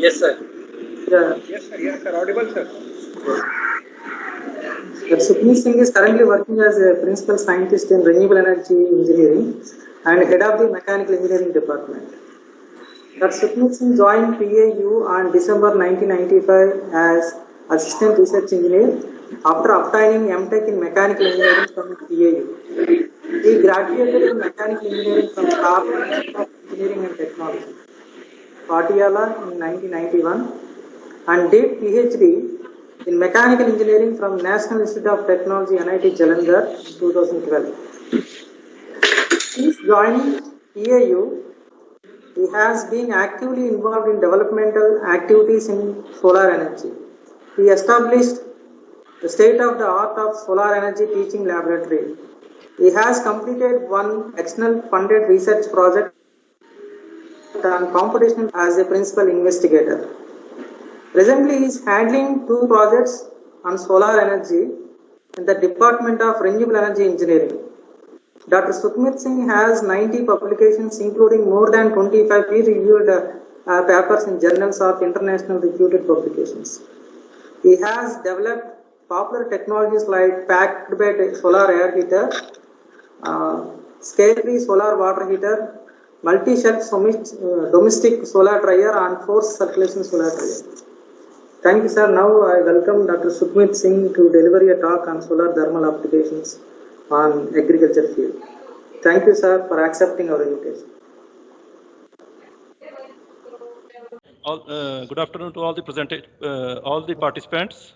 Yes, sir. Yeah. Yes, sir. Yes, sir. Audible, sir. Sukhmeet Singh is currently working as a principal scientist in renewable energy engineering and head of the mechanical engineering department. Sukhmeet Singh joined PAU on December 1995 as assistant research engineer after obtaining MTech in mechanical engineering from PAU. He graduated in mechanical engineering from Carroll Institute of Engineering and Technology, Patiala in 1991 and did PhD in mechanical engineering from National Institute of Technology NIT Jalandhar in 2012. Since joining PAU, he has been actively involved in developmental activities in solar energy. He established the state-of-the-art of solar energy teaching laboratory. He has completed one external funded research project on computational as a principal investigator. Presently, he is handling two projects on solar energy in the Department of Renewable Energy Engineering. Dr. Sukhmeet Singh has 90 publications, including more than 25 peer-reviewed papers in journals of international reputed publications. He has developed popular technologies like packed bed solar air heater, scale-free solar water heater, multi-shelf domestic solar dryer, and forced circulation solar dryer. Thank you, sir. Now I welcome Dr. Sukhmeet Singh to deliver a talk on solar thermal applications on agriculture field. Thank you, sir, for accepting our invitation. Good afternoon to all the participants.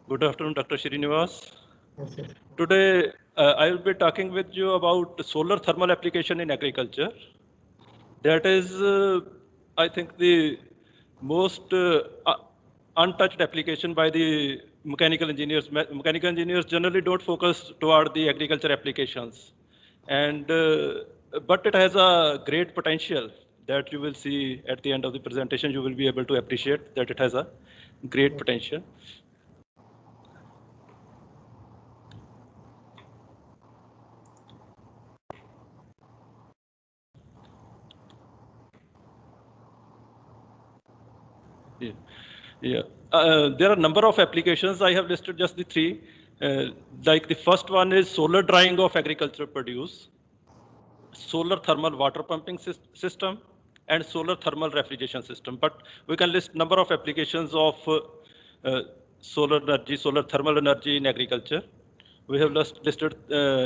Good afternoon, Dr. Srinivas. Yes, Today, I will be talking with you about solar thermal application in agriculture. That is, I think, the most untouched application by the mechanical engineers. Mechanical engineers generally don't focus toward the agriculture applications, and but it has a great potential that you will see at the end of the presentation. You will be able to appreciate that it has a great potential. Yeah. There are a number of applications. I have listed just the three. Like the first one is solar drying of agricultural produce, solar thermal water pumping system, and solar thermal refrigeration system. But we can list number of applications of solar energy, solar thermal energy in agriculture. We have listed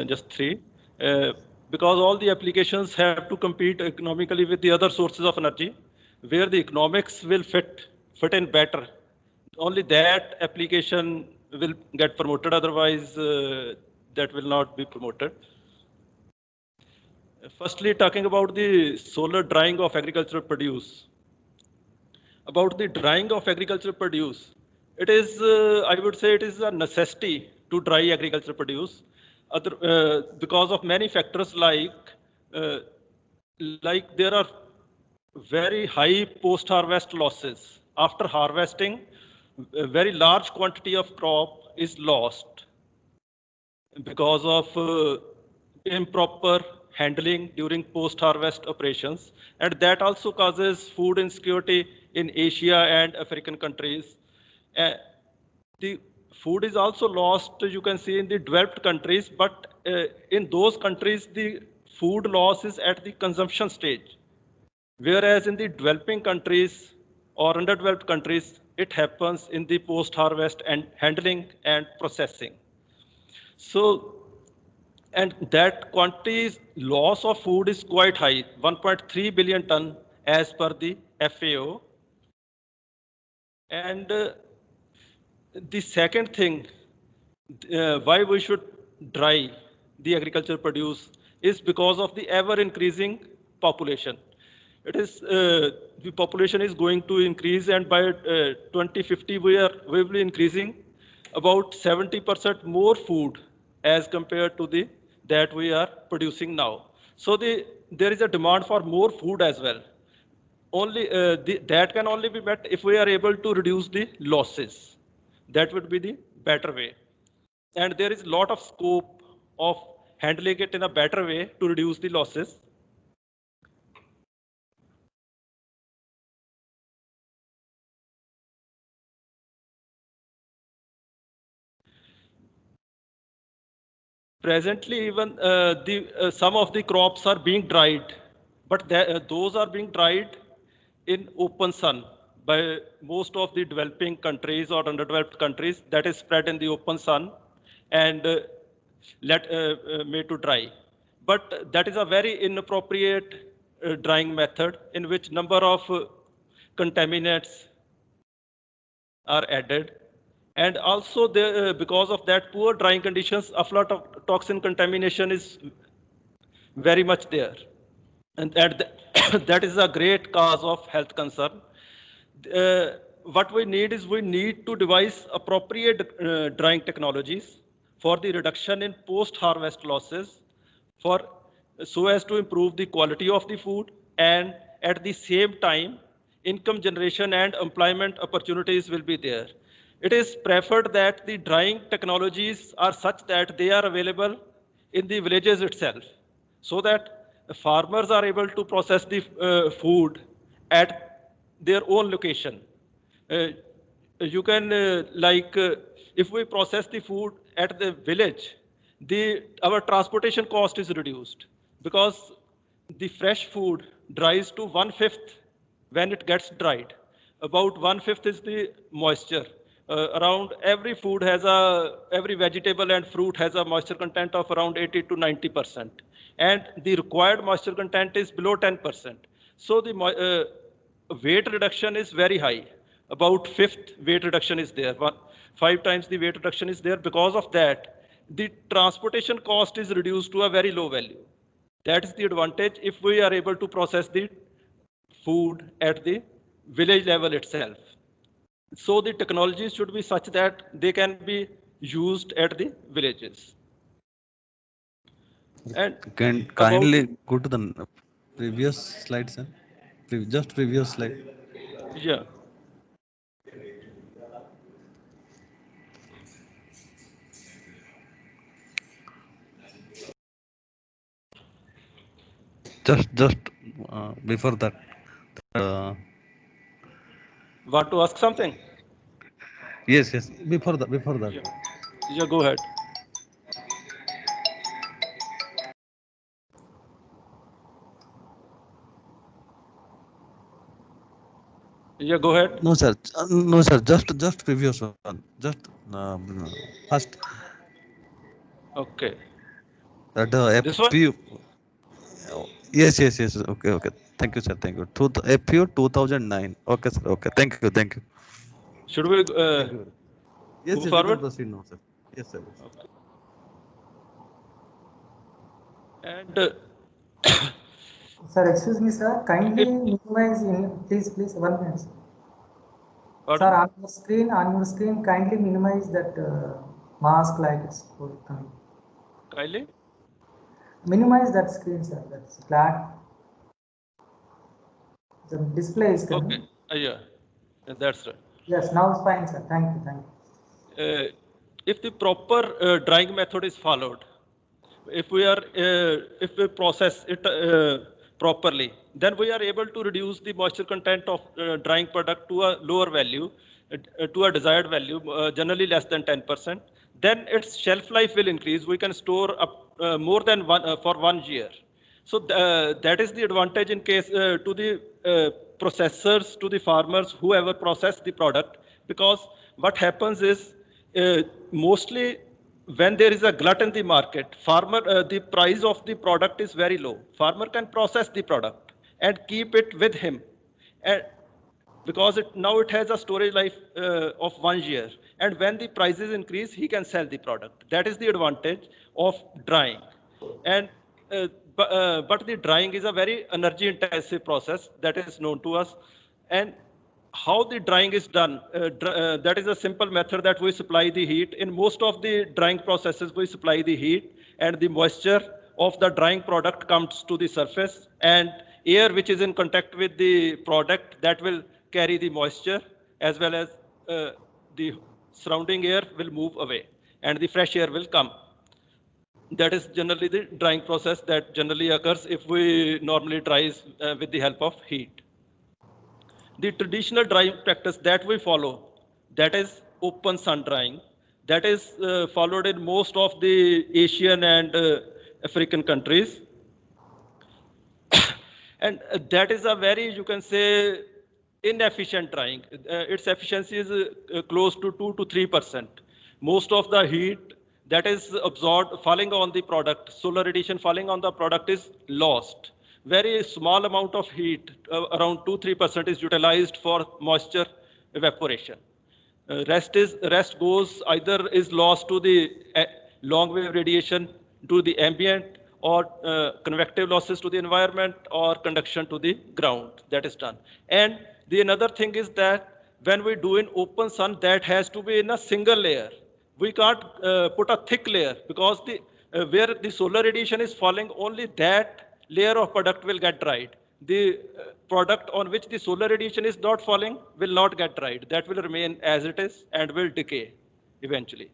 just three. Because all the applications have to compete economically with the other sources of energy, where the economics will fit in better. Only that application will get promoted, otherwise that will not be promoted. Firstly, talking about the solar drying of agricultural produce. About the drying of agricultural produce, it is, I would say, it is a necessity to dry agricultural produce, because of many factors like there are very high post-harvest losses. After harvesting, a very large quantity of crop is lost because of improper handling during post-harvest operations, and that also causes food insecurity in Asia and African countries. The food is also lost, you can see, in the developed countries, but in those countries, the food loss is at the consumption stage. Whereas in the developing countries or underdeveloped countries, it happens in the post-harvest and handling and processing. So, and that quantity loss of food is quite high, 1.3 billion ton as per the FAO. And the second thing, why we should dry the agricultural produce is because of the ever increasing population. It is the population is going to increase, and by 2050 we will be increasing about 70% more food as compared to that we are producing now. So there is a demand for more food as well. Only that can only be met if we are able to reduce the losses. That would be the better way. And there is a lot of scope of handling it in a better way to reduce the losses. Presently, even some of the crops are being dried, but those are being dried in open sun by most of the developing countries or underdeveloped countries. That is spread in the open sun and made to dry. But that is a very inappropriate drying method in which number of contaminants are added. And also, because of that poor drying conditions, aflatoxin contamination is very much there. And that is a great cause of health concern. What we need is we need to devise appropriate drying technologies for the reduction in post-harvest losses for so as to improve the quality of the food, and at the same time income generation and employment opportunities will be there. It is preferred that the drying technologies are such that they are available in the villages itself, so that farmers are able to process the food at their own location. Uh, you can if we process the food at the village, our transportation cost is reduced because the fresh food dries to 1/5 when it gets dried. About 1/5 is the moisture. Around every vegetable and fruit has a moisture content of around 80 to 90%, and the required moisture content is below 10%. So the weight reduction is very high. About fifth weight reduction is there. 5 times the weight reduction is there. Because of that, the transportation cost is reduced to a very low value. That is the advantage if we are able to process the food at the village level itself. So the technologies should be such that they can be used at the villages. And Can kindly go to the previous slide, sir? Just previous slide. Yeah. Just before that. Uh, Want to ask something? yes, yes. Before that. Before that. Yeah. Yeah, go ahead. Yeah, go ahead. No, sir. No, sir. Just previous one. Just first. Okay. That This one? FPU. Yes, yes, yes. Okay, okay. Thank you, sir. Thank you. FPU 2009. Okay, sir. Okay. Thank you. Thank you. Should we Thank you. Yes, move yes. You can forward? proceed now, sir. Yes, sir. Okay. And Sir, excuse me, sir. Kindly if, minimize please 1 minute. pardon? Sir, on your screen, kindly minimize that mask like it's coming. Kylie? Minimize that screen, sir. That's black. The display is coming. Okay. Yeah, that's right. Yes, now it's fine, sir. Thank you. Thank you. If the proper drying method is followed, if we process it properly, then we are able to reduce the moisture content of drying product to a lower value, to a desired value, generally less than 10%. Then its shelf life will increase. We can store up more than for 1 year. So that is the advantage in case to the processors, to the farmers, whoever process the product, because what happens is mostly when there is a glut in the market, the price of the product is very low. Farmer can process the product and keep it with him, and because now it has a storage life of 1 year. And when the prices increase, he can sell the product. That is the advantage of drying. And but the drying is a very energy intensive process that is known to us. And how the drying is done, that is a simple method that we supply the heat. In most of the drying processes, we supply the heat, and the moisture of the drying product comes to the surface, and air which is in contact with the product that will carry the moisture, as well as the surrounding air will move away and the fresh air will come. That is generally the drying process that generally occurs if we normally dry with the help of heat. The traditional drying practice that we follow, that is open sun drying. That is followed in most of the Asian and African countries. And that is a very, you can say, inefficient drying. Its efficiency is close to 2 to 3%. Most of the heat that is absorbed falling on the product, solar radiation falling on the product is lost. Very small amount of heat, around 2-3% is utilized for moisture evaporation. Rest goes either is lost to the long wave radiation to the ambient, or convective losses to the environment, or conduction to the ground. That is done. And the another thing is that when we do in open sun, that has to be in a single layer. We can't put a thick layer, because the where the solar radiation is falling, only that layer of product will get dried. The product on which the solar radiation is not falling will not get dried. That will remain as it is and will decay eventually.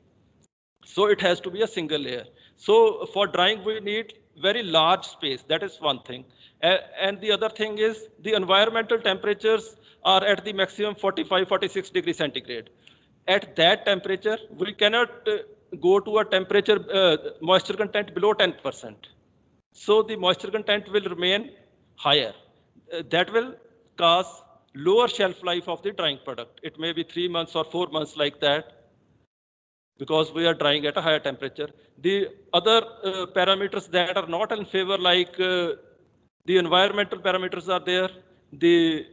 So it has to be a single layer. So for drying, we need very large space. That is one thing. And the other thing is the environmental temperatures are at the maximum 45-46 degrees centigrade. At that temperature, we cannot go to a temperature moisture content below 10%. So the moisture content will remain higher. That will cause lower shelf life of the drying product. It may be 3 months or 4 months like that, because we are drying at a higher temperature. The other parameters that are not in favor, like the environmental parameters are there, the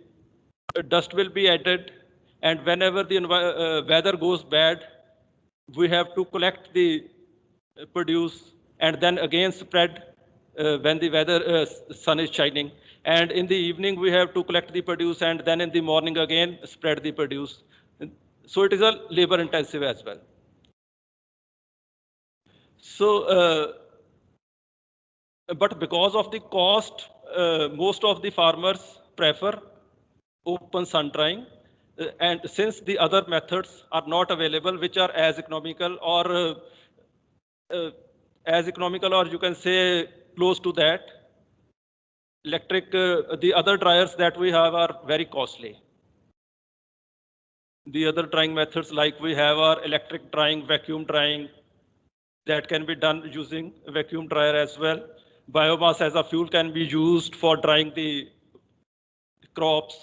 dust will be added, and whenever the weather goes bad, we have to collect the produce and then again spread when the weather sun is shining. And in the evening, we have to collect the produce, and then in the morning again spread the produce. So it is a labor intensive as well. So, but because of the cost, most of the farmers prefer open sun drying. And since the other methods are not available, which are as economical, or you can say close to that, the other dryers that we have are very costly. The other drying methods like we have are electric drying, vacuum drying, that can be done using a vacuum dryer as well. Biomass as a fuel can be used for drying the crops,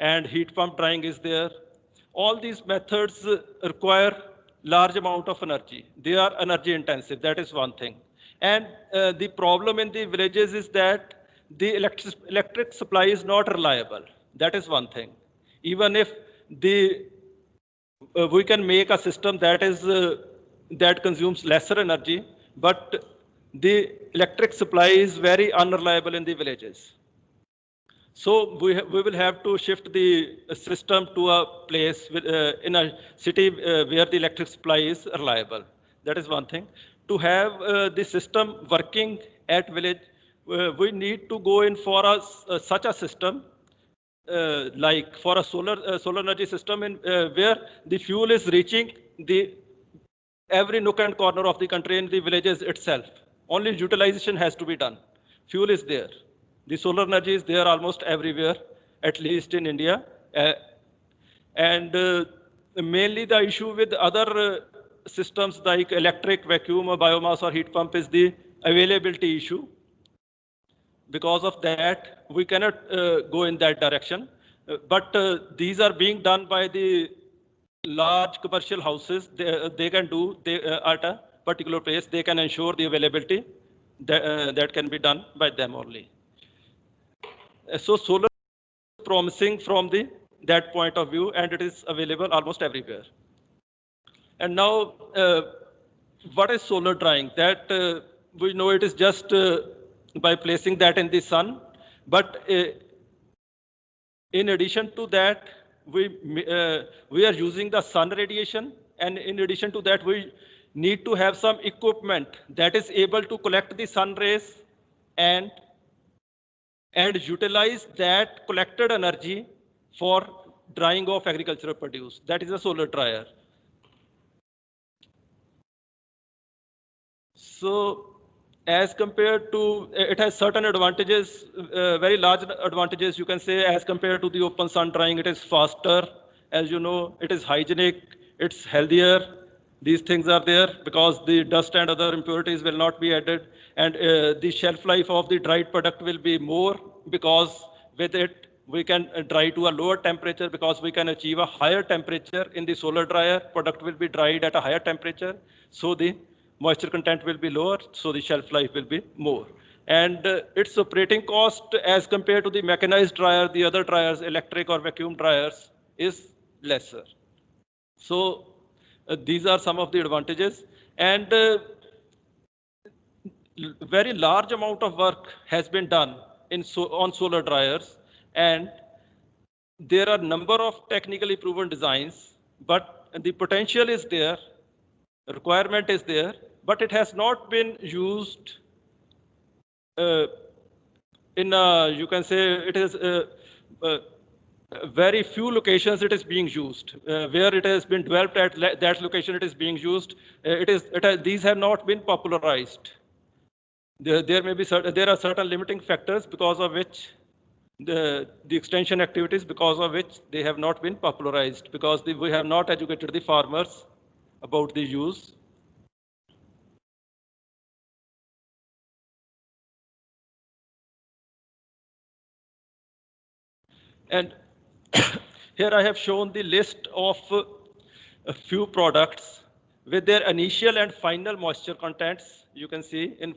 and heat pump drying is there. All these methods require large amount of energy. They are energy intensive, that is one thing. And the problem in the villages is that the electric supply is not reliable. That is one thing. Even if we can make a system that is that consumes lesser energy, but the electric supply is very unreliable in the villages. So we will have to shift the system to a place in a city where the electric supply is reliable. That is one thing. To have the system working at village, we need to go in for such a system, like for a solar energy system where the fuel is reaching every nook and corner of the country in the villages itself. Only utilization has to be done. Fuel is there. The solar energy is there almost everywhere, at least in India. And mainly the issue with other systems like electric, vacuum, or biomass or heat pump is the availability issue. Because of that, we cannot go in that direction. But these are being done by the large commercial houses. They can do at a particular place. They can ensure the availability. That can be done by them only. So solar is promising from that point of view, and it is available almost everywhere. And now, what is solar drying? That we know it is just by placing that in the sun. But in addition to that, we are using the sun radiation, and in addition to that, we need to have some equipment that is able to collect the sun rays and utilize that collected energy for drying of agricultural produce. That is a solar dryer. So as compared to, it has certain advantages, very large advantages, you can say, as compared to the open sun drying. It is faster, as you know, it is hygienic, it's healthier, These things are there because the dust and other impurities will not be added, and the shelf life of the dried product will be more because with it we can dry to a lower temperature because we can achieve a higher temperature in the solar dryer. Product will be dried at a higher temperature, so the moisture content will be lower, so the shelf life will be more. And its operating cost as compared to the mechanized dryer, the other dryers, electric or vacuum dryers, is lesser. So these are some of the advantages, and very large amount of work has been done on solar dryers, and there are number of technically proven designs, but the potential is there, requirement is there, but it has not been used in you can say it is very few locations it is being used. Where it has been developed at that location it is being used. These have not been popularized. There may be there are certain limiting factors because of which the extension activities because of which they have not been popularized, because we have not educated the farmers about the use. And here I have shown the list of a few products with their initial and final moisture contents. You can see in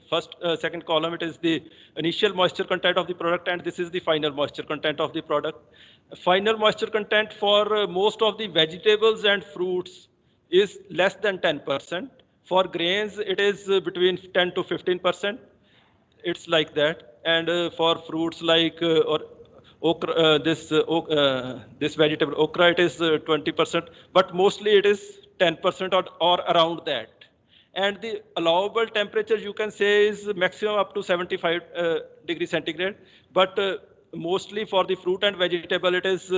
second column, it is the initial moisture content of the product, and this is the final moisture content of the product. Final moisture content for most of the vegetables and fruits is less than 10%. For grains, it is between 10 to 15%. It's like that. And for fruits like or okra, this vegetable okra, it is 20%, but mostly it is 10% or around that. And the allowable temperature you can say is maximum up to 75 degrees centigrade, but mostly for the fruit and vegetable it is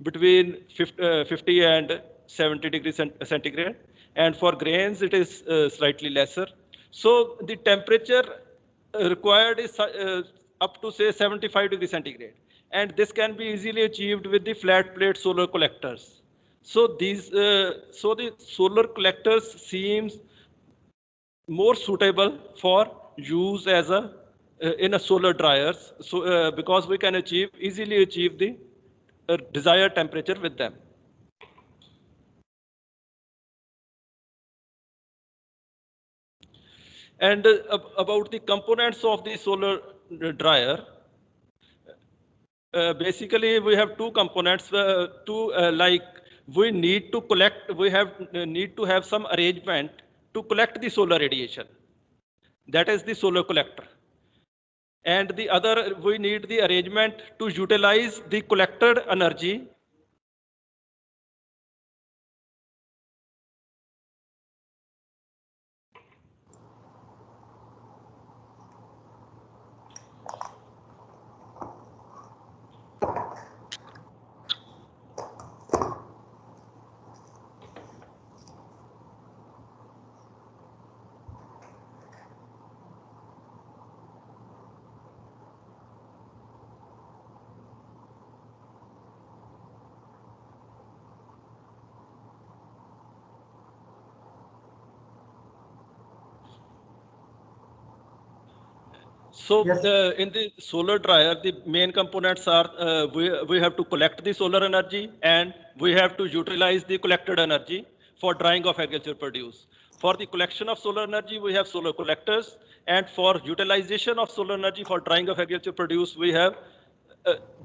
between 50 and 70 degrees centigrade, and for grains it is slightly lesser. So the temperature required is up to say 75 degrees centigrade, and this can be easily achieved with the flat plate solar collectors. So so the solar collectors seems more suitable for use as a in a solar dryers. So because we can easily achieve the desired temperature with them. And about the components of the solar dryer, basically we have two components. Like we need to collect, need to have some arrangement to collect the solar radiation. That is the solar collector. And the other, we need the arrangement to utilize the collected energy. So Yes. in the solar dryer, the main components are we have to collect the solar energy, and we have to utilize the collected energy for drying of agricultural produce. For the collection of solar energy, we have solar collectors, and for utilization of solar energy for drying of agricultural produce, we have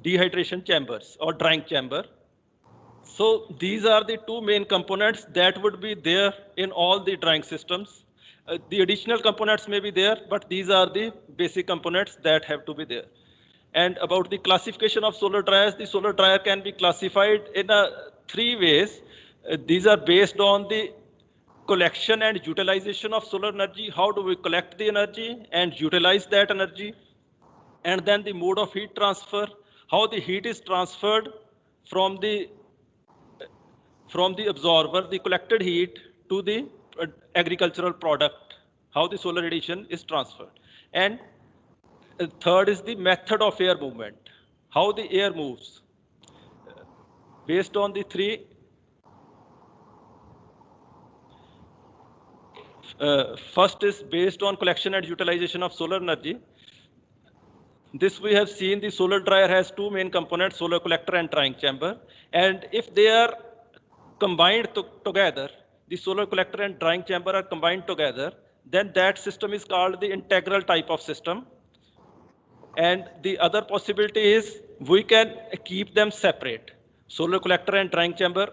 dehydration chambers or drying chamber. So these are the two main components that would be there in all the drying systems. The additional components may be there, but these are the basic components that have to be there. And about the classification of solar dryers, the solar dryer can be classified in three ways. These are based on the collection and utilization of solar energy. How do we collect the energy and utilize that energy? And then the mode of heat transfer, how the heat is transferred from the absorber, the collected heat, to the agricultural product, how the solar radiation is transferred. And third is the method of air movement, how the air moves. Based on the three, First is based on collection and utilization of solar energy. This we have seen the solar dryer has two main components, solar collector and drying chamber. And if they are combined together, the solar collector and drying chamber are combined together, then that system is called the integral type of system. And the other possibility is we can keep them separate. Solar collector and drying chamber.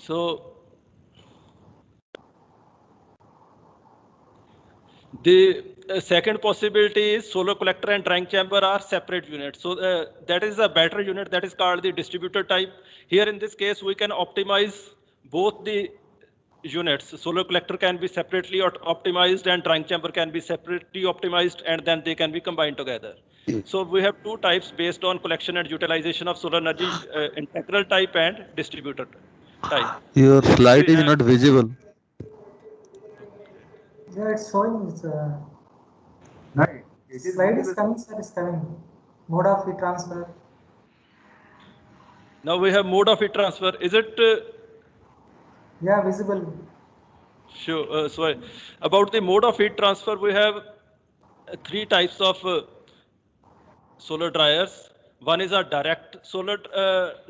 So the second possibility is solar collector and drying chamber are separate units. So that is a better unit that is called the distributor type. Here in this case, we can optimize both the units. Solar collector can be separately optimized and drying chamber can be separately optimized, and then they can be combined together. So we have two types based on collection and utilization of solar energy, integral type and distributor type. Your slide We is have, not visible. Yeah, it's showing. It's Right. It is slide is visible. coming, sir. It's coming. Mode of heat transfer. now we have mode of heat transfer. Is it Yeah, visible. sure? Sorry. About the mode of heat transfer, we have three types of solar dryers. One is a direct solar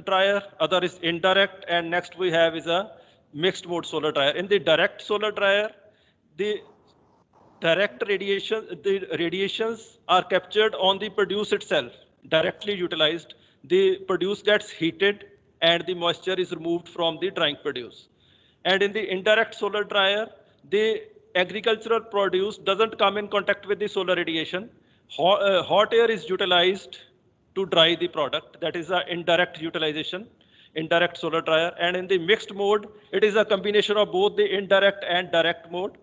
dryer, other is indirect, and next we have is a mixed mode solar dryer. In the direct solar dryer, the radiations are captured on the produce itself, directly utilized. The produce gets heated and the moisture is removed from the drying produce. And in the indirect solar dryer, the agricultural produce doesn't come in contact with the solar radiation. Hot air is utilized to dry the product. That is an indirect utilization, indirect solar dryer. And in the mixed mode, it is a combination of both the indirect and direct mode.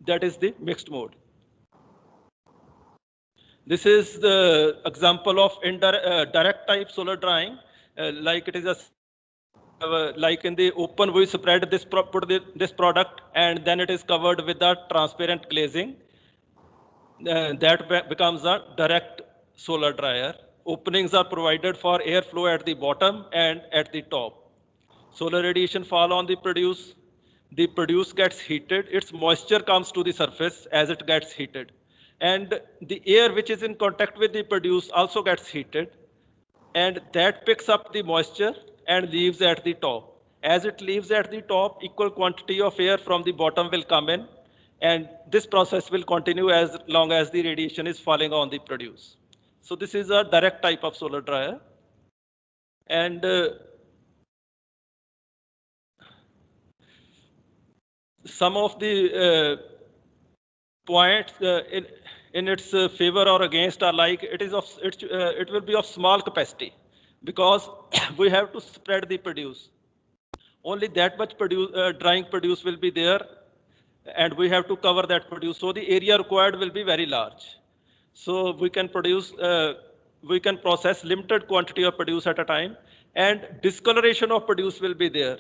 That is the mixed mode. This is the example of direct type solar drying. Like it is like in the open, we spread this this product, and then it is covered with a transparent glazing. That becomes a direct solar dryer. Openings are provided for airflow at the bottom and at the top. Solar radiation fall on the produce. The produce gets heated. Its moisture comes to the surface as it gets heated. And the air which is in contact with the produce also gets heated. And that picks up the moisture and leaves at the top. As it leaves at the top, equal quantity of air from the bottom will come in. And this process will continue as long as the radiation is falling on the produce. So this is a direct type of solar dryer. And some of the points in its favor or against are like it will be of small capacity, because we have to spread the produce. Only that much drying produce will be there, and we have to cover that produce. So the area required will be very large. So we can process limited quantity of produce at a time, and discoloration of produce will be there.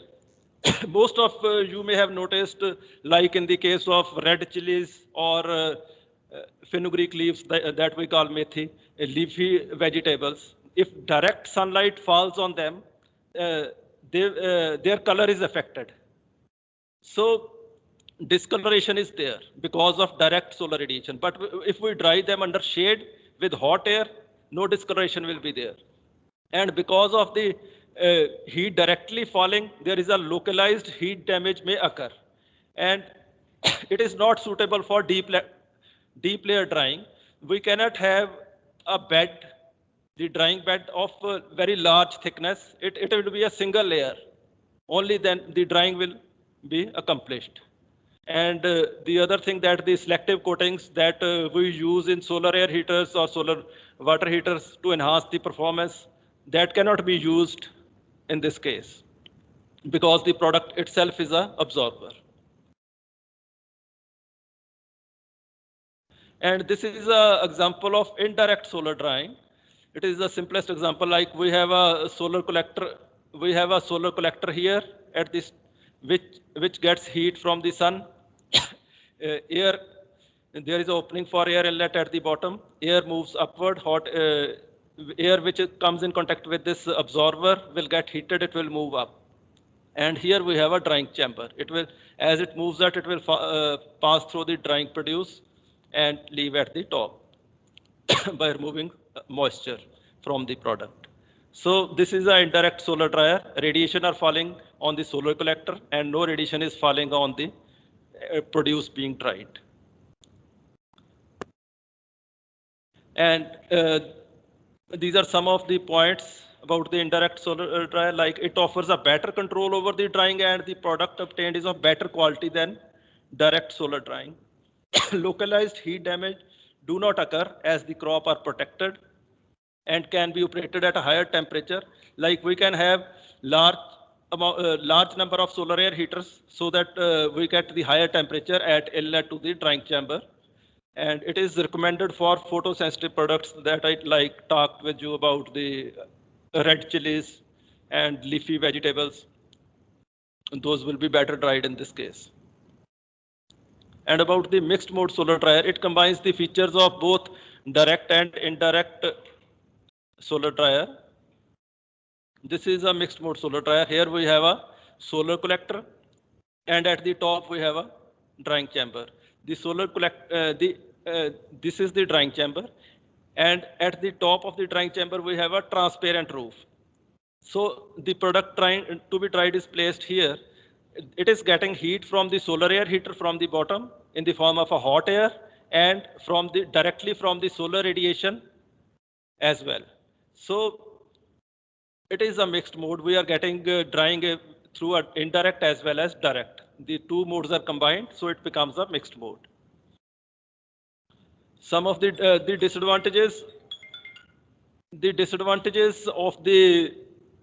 Most of you may have noticed, like in the case of red chilies or fenugreek leaves that we call methi, leafy vegetables. If direct sunlight falls on them, their color is affected. So discoloration is there because of direct solar radiation. But if we dry them under shade with hot air, no discoloration will be there. And because of the heat directly falling, there is a localized heat damage may occur. And it is not suitable for deep layer drying. We cannot have a bed, the drying bed of very large thickness. It will be a single layer. Only then the drying will be accomplished. And the other thing that the selective coatings that we use in solar air heaters or solar water heaters to enhance the performance, that cannot be used in this case, because the product itself is an absorber. And this is an example of indirect solar drying. It is the simplest example. Like we have a solar collector, we have a solar collector here at this, which gets heat from the sun. Air, there is an opening for air inlet at the bottom. Air moves upward. Hot air which comes in contact with this absorber will get heated. It will move up. And here we have a drying chamber. It will, as it moves out, it will pass through the drying produce and leave at the top by removing moisture from the product. So this is an indirect solar dryer. Radiation are falling on the solar collector and no radiation is falling on the produce being dried. And these are some of the points about the indirect solar dryer, like it offers a better control over the drying and the product obtained is of better quality than direct solar drying. Localized heat damage do not occur as the crop are protected and can be operated at a higher temperature. Like we can have large number of solar air heaters so that we get the higher temperature at inlet to the drying chamber. And it is recommended for photosensitive products that I talked with you about, the red chilies and leafy vegetables. Those will be better dried in this case. And about the mixed mode solar dryer, it combines the features of both direct and indirect solar dryer. This is a mixed mode solar dryer. Here we have a solar collector and at the top we have a drying chamber. The solar this is the drying chamber, and at the top of the drying chamber we have a transparent roof. So the product trying to be dried is placed here. It is getting heat from the solar air heater from the bottom in the form of a hot air and from the directly from the solar radiation as well. So it is a mixed mode. We are getting drying through an indirect as well as direct. The two modes are combined, so it becomes a mixed mode. Some of the disadvantages. The disadvantages of the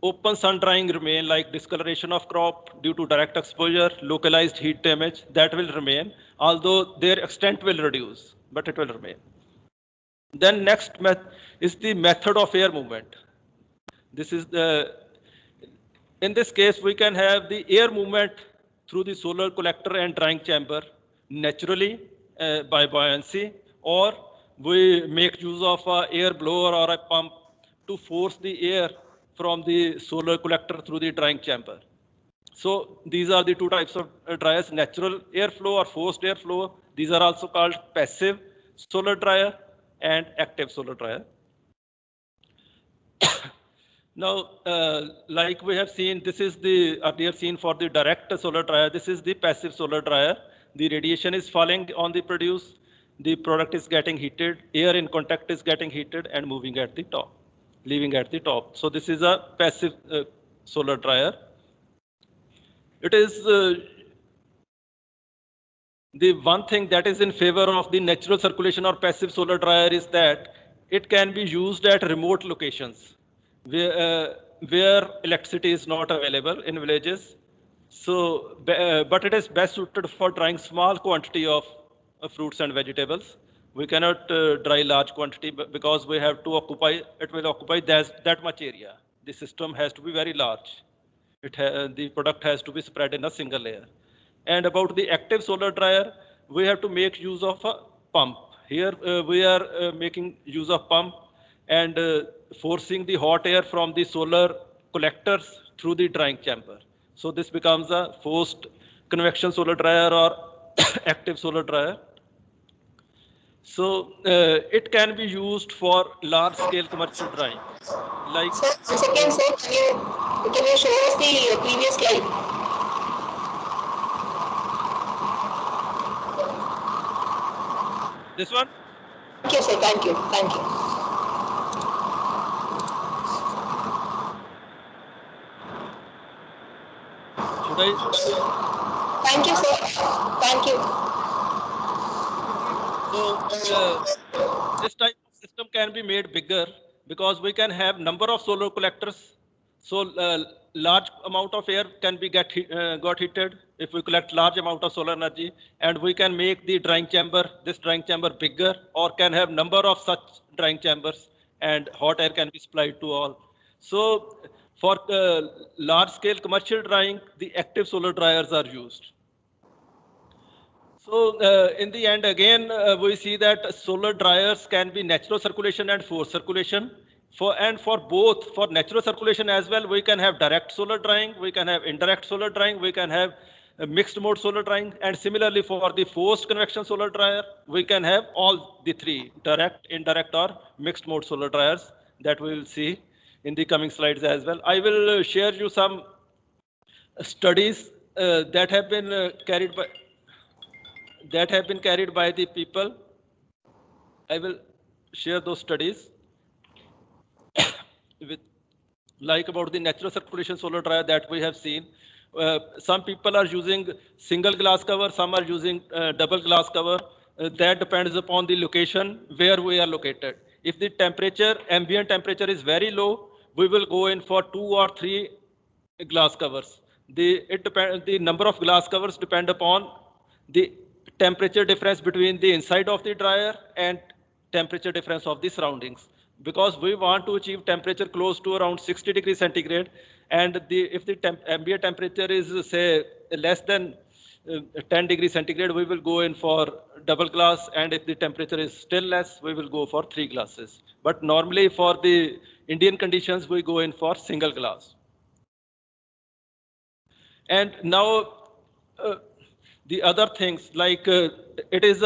open sun drying remain, like discoloration of crop due to direct exposure, localized heat damage, that will remain, although their extent will reduce, but it will remain. Then next is the method of air movement. This is in this case, we can have the air movement through the solar collector and drying chamber naturally by buoyancy, or we make use of an air blower or a pump to force the air from the solar collector through the drying chamber. So these are the two types of dryers: natural airflow or forced airflow. These are also called passive solar dryer and active solar dryer. Now, like we have seen, this is the earlier seen for the direct solar dryer. This is the passive solar dryer. The radiation is falling on the produce. The product is getting heated. Air in contact is getting heated and moving at the top, leaving at the top. So this is a passive solar dryer. It is the one thing that is in favor of the natural circulation or passive solar dryer is that it can be used at remote locations where electricity is not available in villages. So, but it is best suited for drying small quantity of fruits and vegetables. We cannot dry large quantity because we have to occupy, it will occupy that much area. The system has to be very large. The product has to be spread in a single layer. And about the active solar dryer, we have to make use of a pump. Here we are making use of pump and forcing the hot air from the solar collectors through the drying chamber. So this becomes a forced convection solar dryer or active solar dryer. So it can be used for large scale commercial drying. Like, sir, 1 second, sir, can you show us the previous slide? this one? Thank you, sir. Thank you. Thank you. Should I? Thank you, sir. Thank you. So this type of system can be made bigger because we can have number of solar collectors. So large amount of air can be got heated if we collect large amount of solar energy, and we can make the drying chamber, this drying chamber bigger, or can have number of such drying chambers, and hot air can be supplied to all. So For large-scale commercial drying, the active solar dryers are used. So in the end, again, we see that solar dryers can be natural circulation and forced circulation. For both, for natural circulation as well, we can have direct solar drying, we can have indirect solar drying, we can have mixed mode solar drying, and similarly for the forced convection solar dryer, we can have all the three, direct, indirect, or mixed mode solar dryers that we will see in the coming slides as well. I will share you some studies that have been carried by the people. I will share those studies with like about the natural circulation solar dryer that we have seen. Some people are using single glass cover, some are using double glass cover. That depends upon the location where we are located. If the temperature, ambient temperature is very low, we will go in for 2 or 3 glass covers. The number of glass covers depend upon the temperature difference between the inside of the dryer and temperature difference of the surroundings. Because we want to achieve temperature close to around 60 degrees centigrade, and if the ambient temperature is say less than 10 degrees centigrade, we will go in for double glass, and if the temperature is still less, we will go for 3 glasses. But normally for the Indian conditions, we go in for single glass. And now the other things, like it is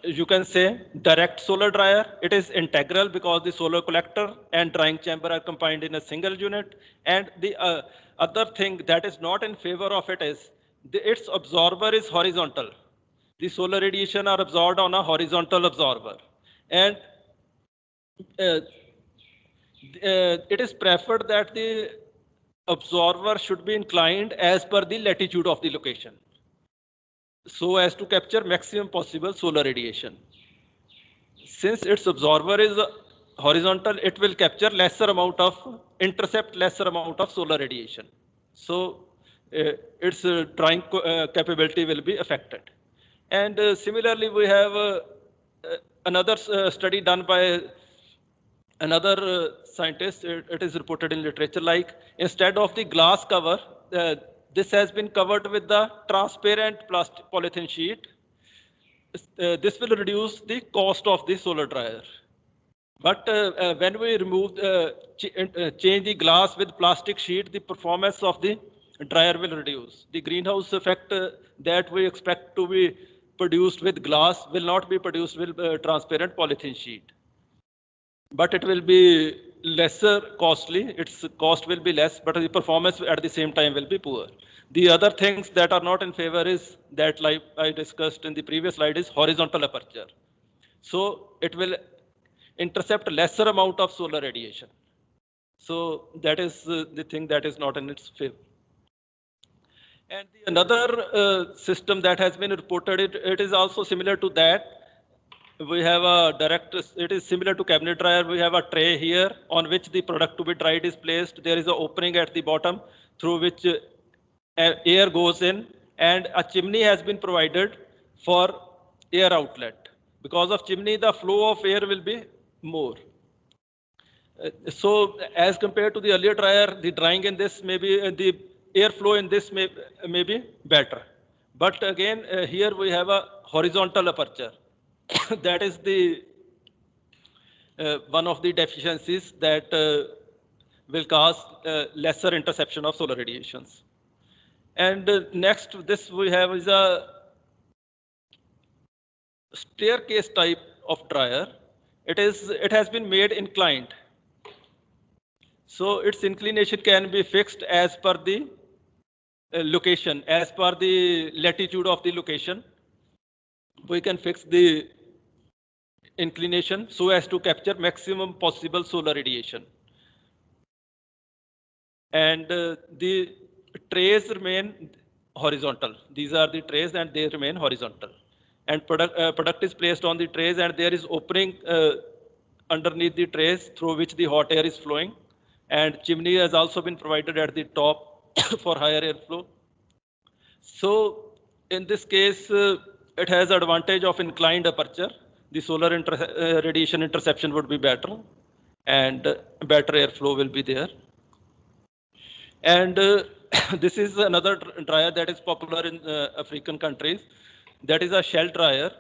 you can say direct solar dryer. It is integral because the solar collector and drying chamber are combined in a single unit. And the other thing that is not in favor of it is its absorber is horizontal. The solar radiation are absorbed on a horizontal absorber. And it is preferred that the absorber should be inclined as per the latitude of the location, so as to capture maximum possible solar radiation. Since its absorber is horizontal, it will capture intercept lesser amount of solar radiation. So its drying capability will be affected. And similarly, we have another study done by another scientist. It is reported in literature, like instead of the glass cover, this has been covered with the transparent plastic polythene sheet. This will reduce the cost of the solar dryer. But when we change the glass with plastic sheet, the performance of the dryer will reduce. The greenhouse effect that we expect to be produced with glass will not be produced with transparent polythene sheet. But it will be lesser costly, its cost will be less, but the performance at the same time will be poor. The other things that are not in favor is that, like I discussed in the previous slide, is horizontal aperture. So it will intercept lesser amount of solar radiation. So that is the thing that is not in its favor. And another system that has been reported, it is also similar to that. We have a direct, it is similar to cabinet dryer. We have a tray here on which the product to be dried is placed. There is an opening at the bottom through which air goes in, and a chimney has been provided for air outlet. Because of chimney, the flow of air will be more. So as compared to the earlier dryer, the drying in this may be, the airflow in this may be better. But again, here we have a horizontal aperture. That is the one of the deficiencies that will cause lesser interception of solar radiations. And next, this we have is a staircase type of dryer. It has been made inclined. So its inclination can be fixed as per the location, as per the latitude of the location. We can fix the inclination so as to capture maximum possible solar radiation. And the trays remain horizontal. These are the trays and they remain horizontal. And product is placed on the trays, and there is opening underneath the trays through which the hot air is flowing. And chimney has also been provided at the top for higher airflow. So in this case, it has advantage of inclined aperture. The solar radiation interception would be better, and better airflow will be there. And this is another dryer that is popular in African countries. That is a shell dryer.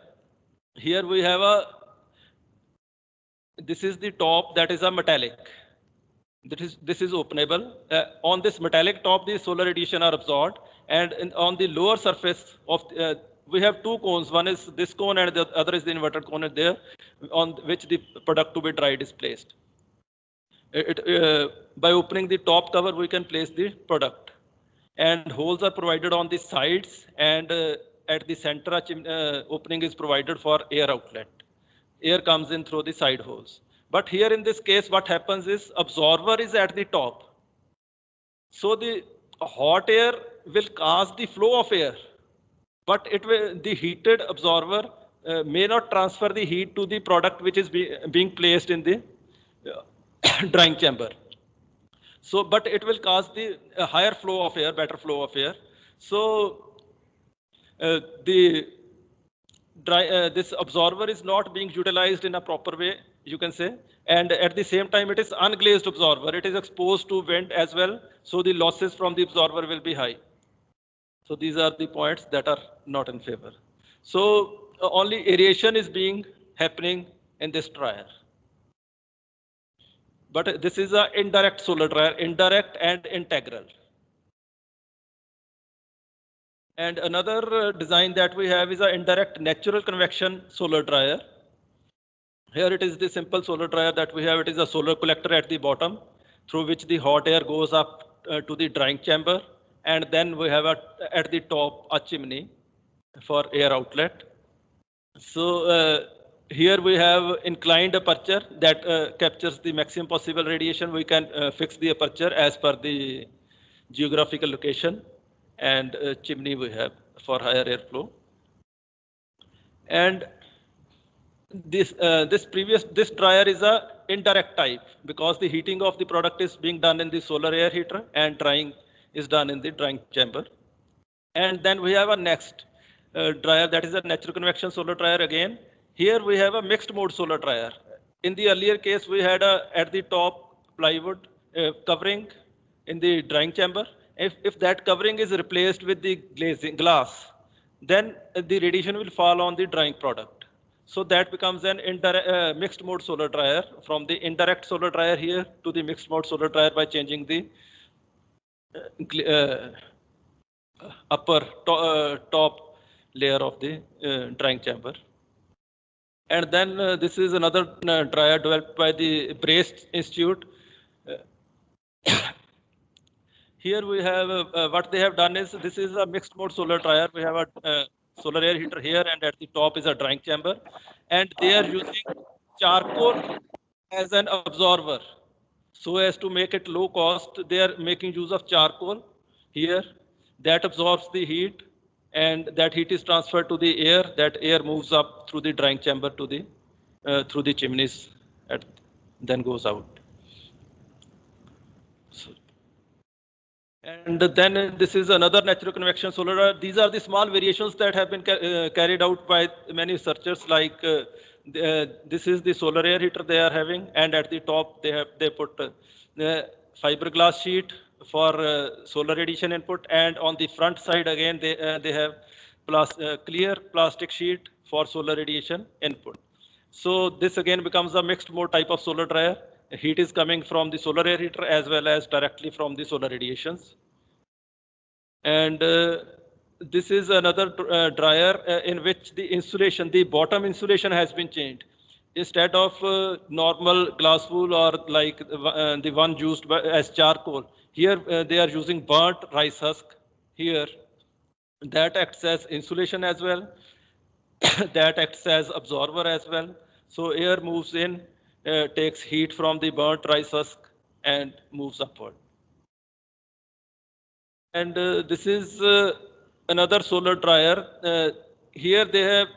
Here we have this is the top, that is a metallic. This is openable. On this metallic top, the solar radiation are absorbed, and on the lower surface of we have two cones. One is this cone, and the other is the inverted cone there, on which the product to be dried is placed. By opening the top cover, we can place the product, and holes are provided on the sides, and at the center, opening is provided for air outlet. Air comes in through the side holes. But here in this case, what happens is absorber is at the top. So the hot air will cause the flow of air, but the heated absorber may not transfer the heat to the product which is being placed in the drying chamber. So, but it will cause the higher flow of air, better flow of air. So this absorber is not being utilized in a proper way, you can say, and at the same time it is unglazed absorber. It is exposed to wind as well, so the losses from the absorber will be high. So these are the points that are not in favor. So only aeration is happening in this dryer. But this is an indirect solar dryer, indirect and integral. And another design that we have is an indirect natural convection solar dryer. Here it is the simple solar dryer that we have. It is a solar collector at the bottom through which the hot air goes up to the drying chamber. And then we have at the top a chimney for air outlet. So here we have inclined aperture that captures the maximum possible radiation. We can fix the aperture as per the geographical location. And chimney we have for higher airflow. And this dryer is a indirect type because the heating of the product is being done in the solar air heater and drying is done in the drying chamber. And then we have a next dryer, that is a natural convection solar dryer again. Here we have a mixed mode solar dryer. In the earlier case, we had at the top plywood covering in the drying chamber. If that covering is replaced with the glass, then the radiation will fall on the drying product. So that becomes an mixed mode solar dryer, from the indirect solar dryer here to the mixed mode solar dryer by changing the upper top layer of the drying chamber. And then this is another dryer developed by the Brace Institute. Here we have what they have done is, this is a mixed mode solar dryer. We have a solar air heater here, and at the top is a drying chamber. And they are using charcoal as an absorber. So as to make it low cost, they are making use of charcoal here that absorbs the heat, and that heat is transferred to the air. That air moves up through the drying chamber to the through the chimneys, and then goes out. And then this is another natural convection solar dryer. These are the small variations that have been carried out by many researchers. Like this is the solar air heater they are having, and at the top they put fiberglass sheet for solar radiation input, and on the front side again they have clear plastic sheet for solar radiation input. So this again becomes a mixed mode type of solar dryer. Heat is coming from the solar air heater as well as directly from the solar radiations. And this is another dryer in which the insulation, the bottom insulation has been changed. Instead of normal glass wool or like the one used as charcoal, here they are using burnt rice husk here. That acts as insulation as well. That acts as absorber as well. So air moves in, takes heat from the burnt rice husk and moves upward. And this is another solar dryer. Here they have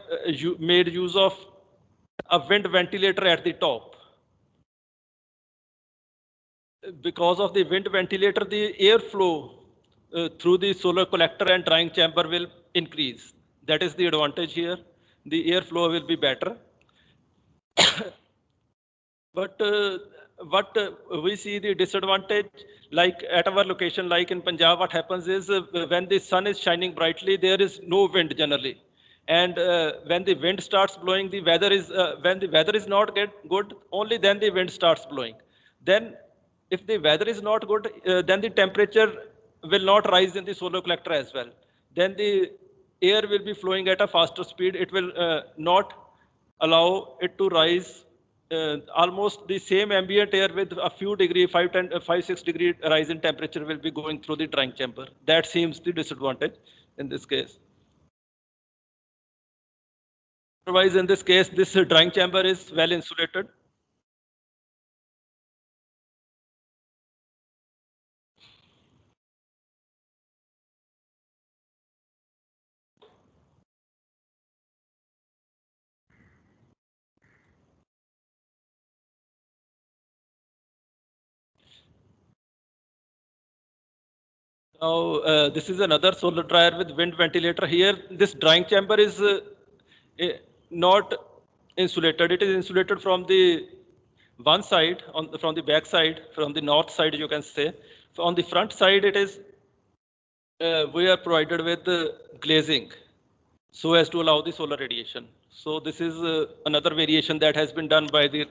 made use of a wind ventilator at the top. Because of the wind ventilator, the airflow through the solar collector and drying chamber will increase. That is the advantage here. The airflow will be better. But what we see the disadvantage, like at our location, like in Punjab, what happens is when the sun is shining brightly, there is no wind generally. And when the wind starts blowing, the weather is, when the weather is not good, only then the wind starts blowing. Then if the weather is not good, then the temperature will not rise in the solar collector as well. Then the air will be flowing at a faster speed. It will not allow it to rise almost the same ambient air with a few degree, 5, 6 degree rise in temperature will be going through the drying chamber. That seems the disadvantage in this case. Otherwise, in this case, this drying chamber is well insulated. Now, this is another solar dryer with wind ventilator. Here, this drying chamber is not insulated. It is insulated from the one side, from the back side, from the north side, you can say. So on the front side, it is we are provided with glazing so as to allow the solar radiation. So this is another variation that has been done by the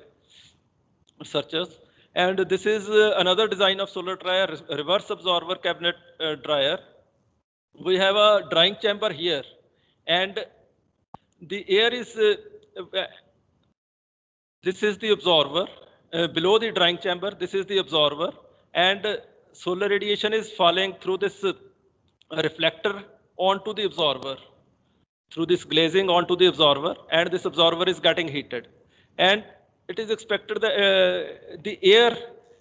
researchers. And this is another design of solar dryer, reverse absorber cabinet dryer. We have a drying chamber here, and the air is, this is the absorber. Below the drying chamber, this is the absorber, and solar radiation is falling through this reflector onto the absorber, through this glazing onto the absorber, and this absorber is getting heated. And it is expected that the air,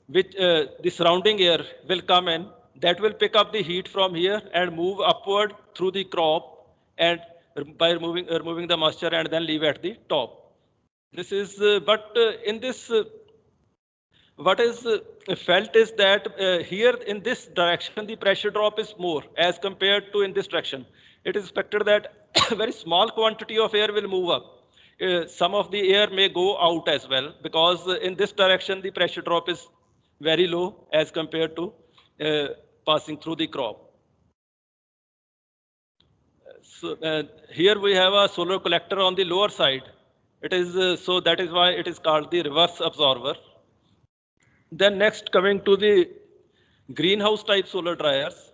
which the surrounding air will come in, that will pick up the heat from here and move upward through the crop, and by removing the moisture and then leave at the top. This is, but in this, what is felt is that here in this direction, the pressure drop is more as compared to in this direction. It is expected that a very small quantity of air will move up. Some of the air may go out as well, because in this direction, the pressure drop is very low as compared to passing through the crop. So here we have a solar collector on the lower side. It is, so that is why it is called the reverse absorber. Then next, coming to the greenhouse type solar dryers.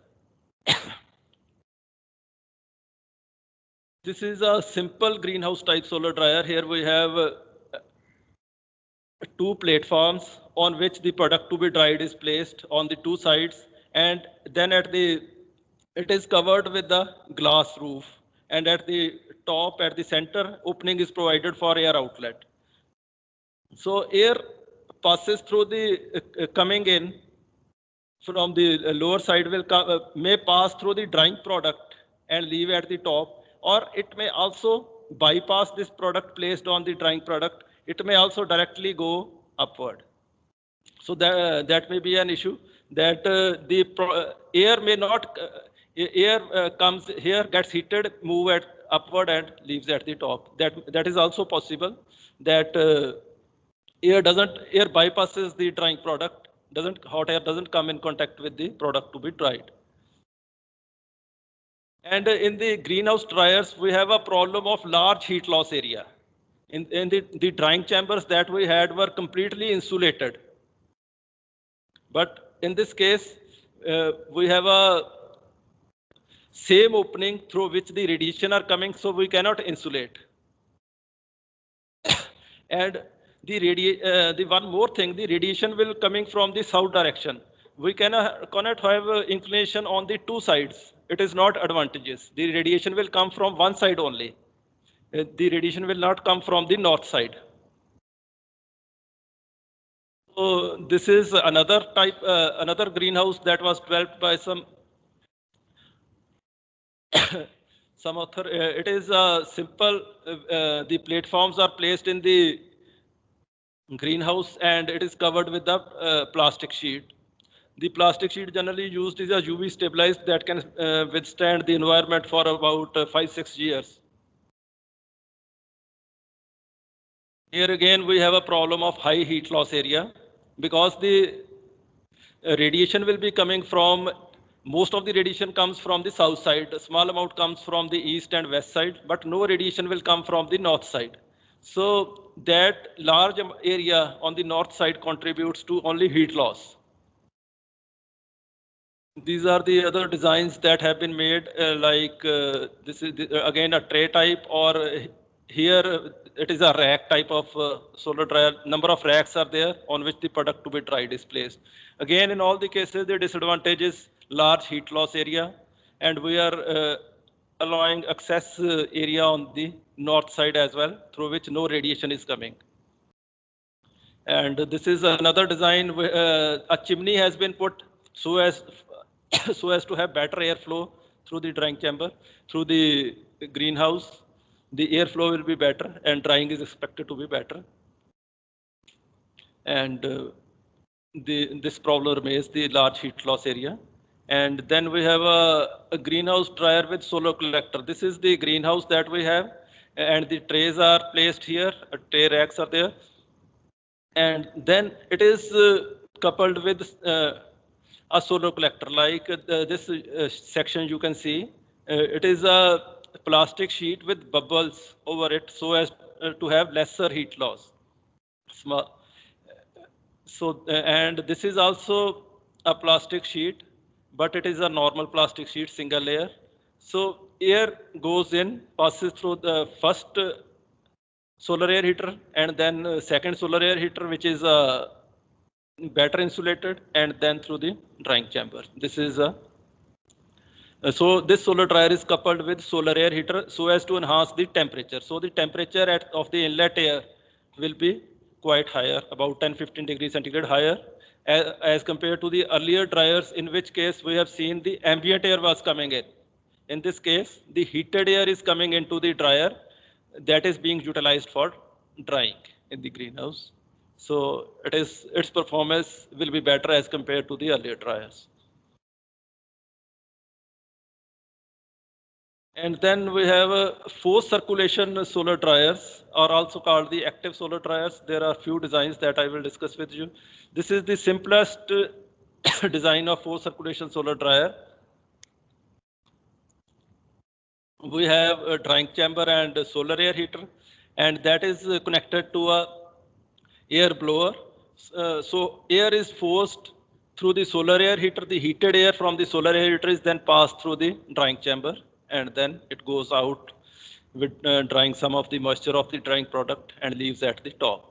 This is a simple greenhouse type solar dryer. Here we have two platforms on which the product to be dried is placed on the two sides, and then at the, it is covered with the glass roof, and at the top, at the center, opening is provided for air outlet. So air passes through the coming in from the lower side will may pass through the drying product and leave at the top, or it may also bypass this product placed on the drying product. It may also directly go upward. So that may be an issue, that the air may not, air comes here, gets heated, move at upward and leaves at the top. That is also possible, that air bypasses the drying product, hot air doesn't come in contact with the product to be dried. And in the greenhouse dryers, we have a problem of large heat loss area. In the drying chambers that we had were completely insulated. But in this case, we have a same opening through which the radiation are coming, so we cannot insulate. And the one more thing, the radiation will coming from the south direction. We cannot have inclination on the two sides. It is not advantageous. The radiation will come from one side only. The radiation will not come from the north side. So this is another type, another greenhouse that was developed by some author. It is simple. The platforms are placed in the greenhouse and it is covered with the plastic sheet. The plastic sheet generally used is a UV stabilized that can withstand the environment for about 5-6 years. Here again, we have a problem of high heat loss area. because the radiation will be coming from, most of the radiation comes from the south side, a small amount comes from the east and west side, but no radiation will come from the north side. So that large area on the north side contributes to only heat loss. These are the other designs that have been made, this is again a tray type, or here it is a rack type of solar dryer. Number of racks are there on which the product to be dried is placed. Again, in all the cases, the disadvantage is large heat loss area, and we are allowing access area on the north side as well, through which no radiation is coming. And this is another design. A chimney has been put so as so as to have better airflow through the drying chamber, through the greenhouse. The airflow will be better, and drying is expected to be better. And this problem remains the large heat loss area. And then we have a greenhouse dryer with solar collector. This is the greenhouse that we have, and the trays are placed here. Tray racks are there, and then it is coupled with a solar collector. Like this section you can see, it is a plastic sheet with bubbles over it, so as to have lesser heat loss. So and this is also a plastic sheet, but it is a normal plastic sheet, single layer. So air goes in, passes through the first solar air heater, and then second solar air heater, which is better insulated, and then through the drying chamber. This is so this solar dryer is coupled with solar air heater so as to enhance the temperature. So the temperature of the inlet air will be quite higher, about 10-15 degrees centigrade higher, as compared to the earlier dryers, in which case we have seen the ambient air was coming in. In this case, the heated air is coming into the dryer that is being utilized for drying in the greenhouse. So its performance will be better as compared to the earlier dryers. And then we have forced circulation solar dryers, are also called the active solar dryers. There are few designs that I will discuss with you. This is the simplest design of forced circulation solar dryer. We have a drying chamber and a solar air heater, and that is connected to a air blower. So air is forced through the solar air heater. The heated air from the solar air heater is then passed through the drying chamber, and then it goes out with drying some of the moisture of the drying product and leaves at the top.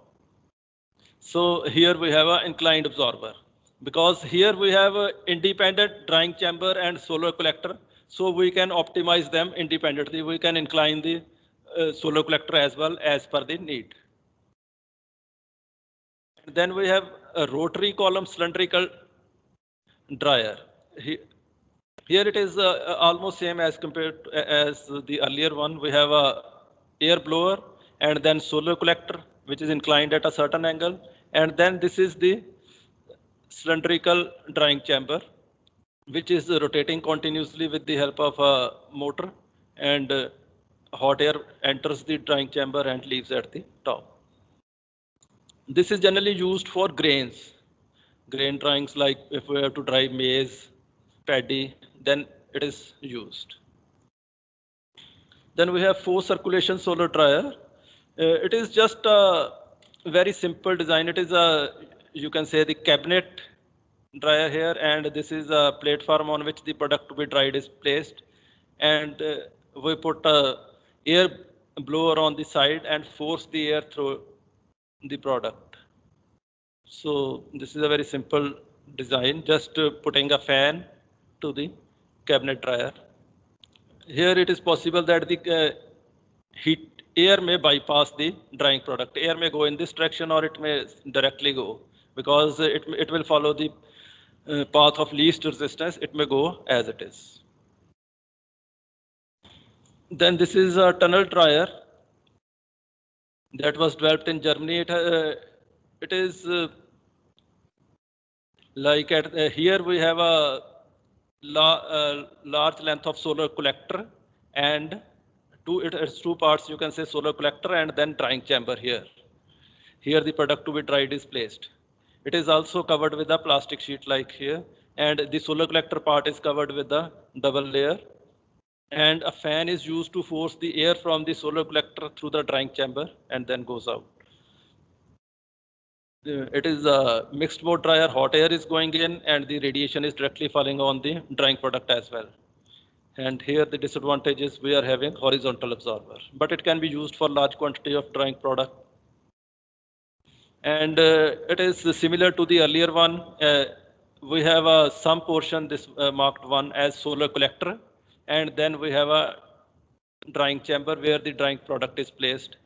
So here we have an inclined absorber, because here we have an independent drying chamber and solar collector. So we can optimize them independently. We can incline the solar collector as well as per the need. And then we have a rotary column cylindrical dryer. Here it is almost same as compared to, as the earlier one. We have a air blower and then solar collector, which is inclined at a certain angle. And then this is the cylindrical drying chamber, which is rotating continuously with the help of a motor, and hot air enters the drying chamber and leaves at the top. This is generally used for grains, grain dryings, like if we have to dry maize, paddy, then it is used. Then we have forced circulation solar dryer. It is just a very simple design. It is a, you can say, the cabinet dryer here, and this is a platform on which the product to be dried is placed, and we put a air blower on the side and force the air through the product. So this is a very simple design, just putting a fan to the cabinet dryer. Here it is possible that the heat air may bypass the drying product. Air may go in this direction, or it may directly go, because it will follow the path of least resistance. It may go as it is. Then this is a tunnel dryer that was developed in Germany. It is like at here we have a large length of solar collector, and it's two parts, you can say, solar collector and then drying chamber here. Here the product to be dried is placed. It is also covered with a plastic sheet like here, and the solar collector part is covered with a double layer. And a fan is used to force the air from the solar collector through the drying chamber and then goes out. It is a mixed mode dryer, hot air is going in and the radiation is directly falling on the drying product as well. And here the disadvantage is we are having horizontal absorber, but it can be used for large quantity of drying product. And it is similar to the earlier one. We have some portion, this marked one as solar collector, and then we have a drying chamber where the drying product is placed.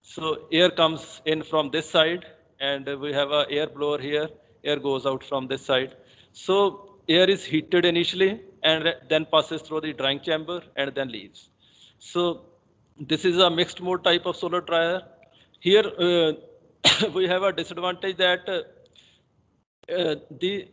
So air comes in from this side, and we have a air blower here. Air goes out from this side. So air is heated initially and then passes through the drying chamber and then leaves. So this is a mixed mode type of solar dryer. Here we have a disadvantage that the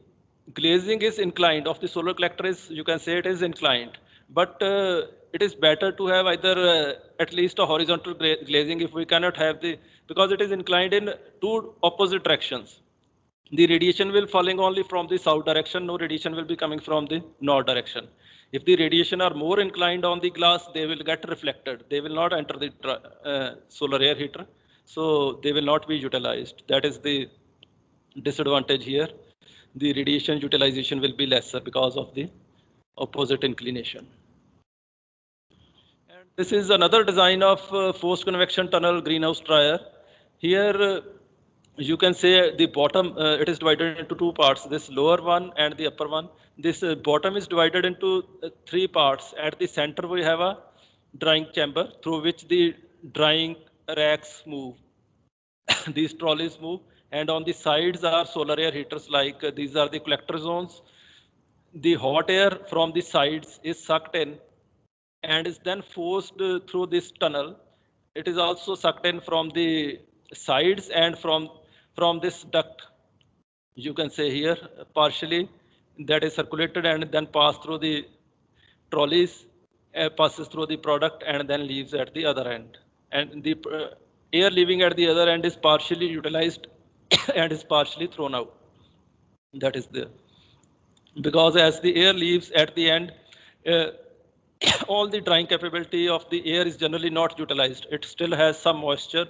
glazing is inclined of the solar collector is, you can say it is inclined, but it is better to have either at least a horizontal glazing if we cannot have the, because it is inclined in two opposite directions. The radiation will falling only from the south direction, no radiation will be coming from the north direction. If the radiation are more inclined on the glass, they will get reflected. They will not enter the solar air heater, so they will not be utilized. That is the disadvantage here. The radiation utilization will be lesser because of the opposite inclination. And this is another design of forced convection tunnel greenhouse dryer. Here you can say the bottom, it is divided into two parts, this lower one and the upper one. This bottom is divided into three parts. At the center we have a drying chamber through which the drying racks move. These trolleys move, and on the sides are solar air heaters, like these are the collector zones. The hot air from the sides is sucked in and is then forced through this tunnel. It is also sucked in from the sides and from this duct. You can say here partially that is circulated and then pass through the trolleys, passes through the product and then leaves at the other end. And the air leaving at the other end is partially utilized and is partially thrown out. That is there. Because as the air leaves at the end, all the drying capability of the air is generally not utilized. It still has some moisture,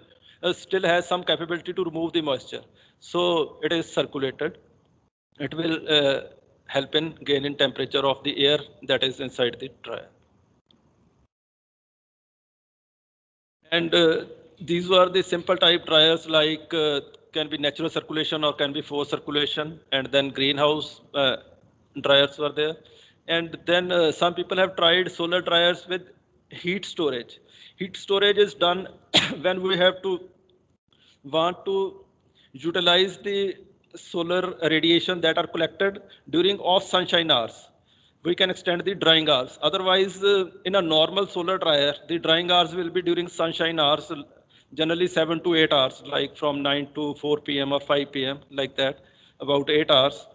still has some capability to remove the moisture. So it is circulated. It will help in gain in temperature of the air that is inside the dryer. And these were the simple type dryers, like can be natural circulation or can be forced circulation, and then greenhouse dryers were there. And then some people have tried solar dryers with heat storage. Heat storage is done when we have to want to utilize the solar radiation that are collected during off sunshine hours. We can extend the drying hours. Otherwise, in a normal solar dryer, the drying hours will be during sunshine hours, generally 7 to 8 hours, like from 9 to 4 p.m. or 5 p.m., like that, about 8 hours.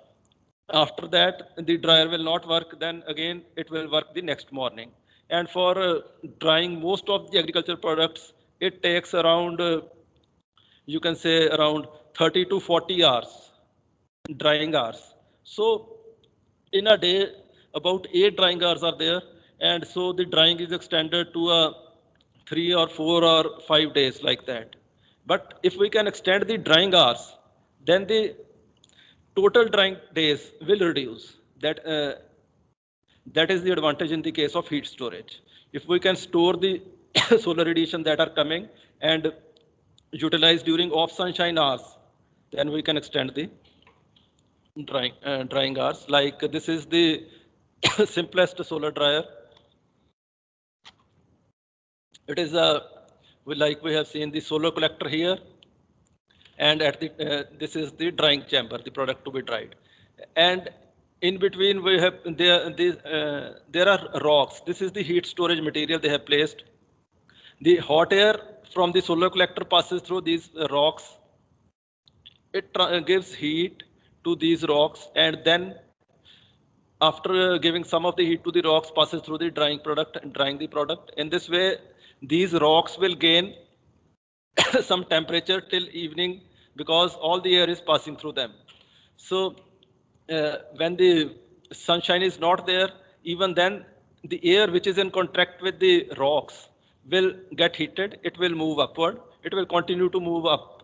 After that, the dryer will not work, then again, it will work the next morning. And for drying most of the agricultural products, it takes around, you can say around 30 to 40 hours, drying hours. So in a day, about 8 drying hours are there, and so the drying is extended to 3 or 4 or 5 days, like that. But if we can extend the drying hours, then the total drying days will reduce. That is the advantage in the case of heat storage. If we can store the solar radiation that are coming and utilize during off sunshine hours, then we can extend the drying hours. Like this is the simplest solar dryer. It is like we have seen the solar collector here, and at the this is the drying chamber, the product to be dried. And in between we have there are rocks. This is the heat storage material they have placed. The hot air from the solar collector passes through these rocks. It gives heat to these rocks, and then after giving some of the heat to the rocks, passes through the drying product and drying the product. In this way, these rocks will gain some temperature till evening. because all the air is passing through them. So when the sunshine is not there, even then the air which is in contact with the rocks will get heated, it will move upward, it will continue to move up.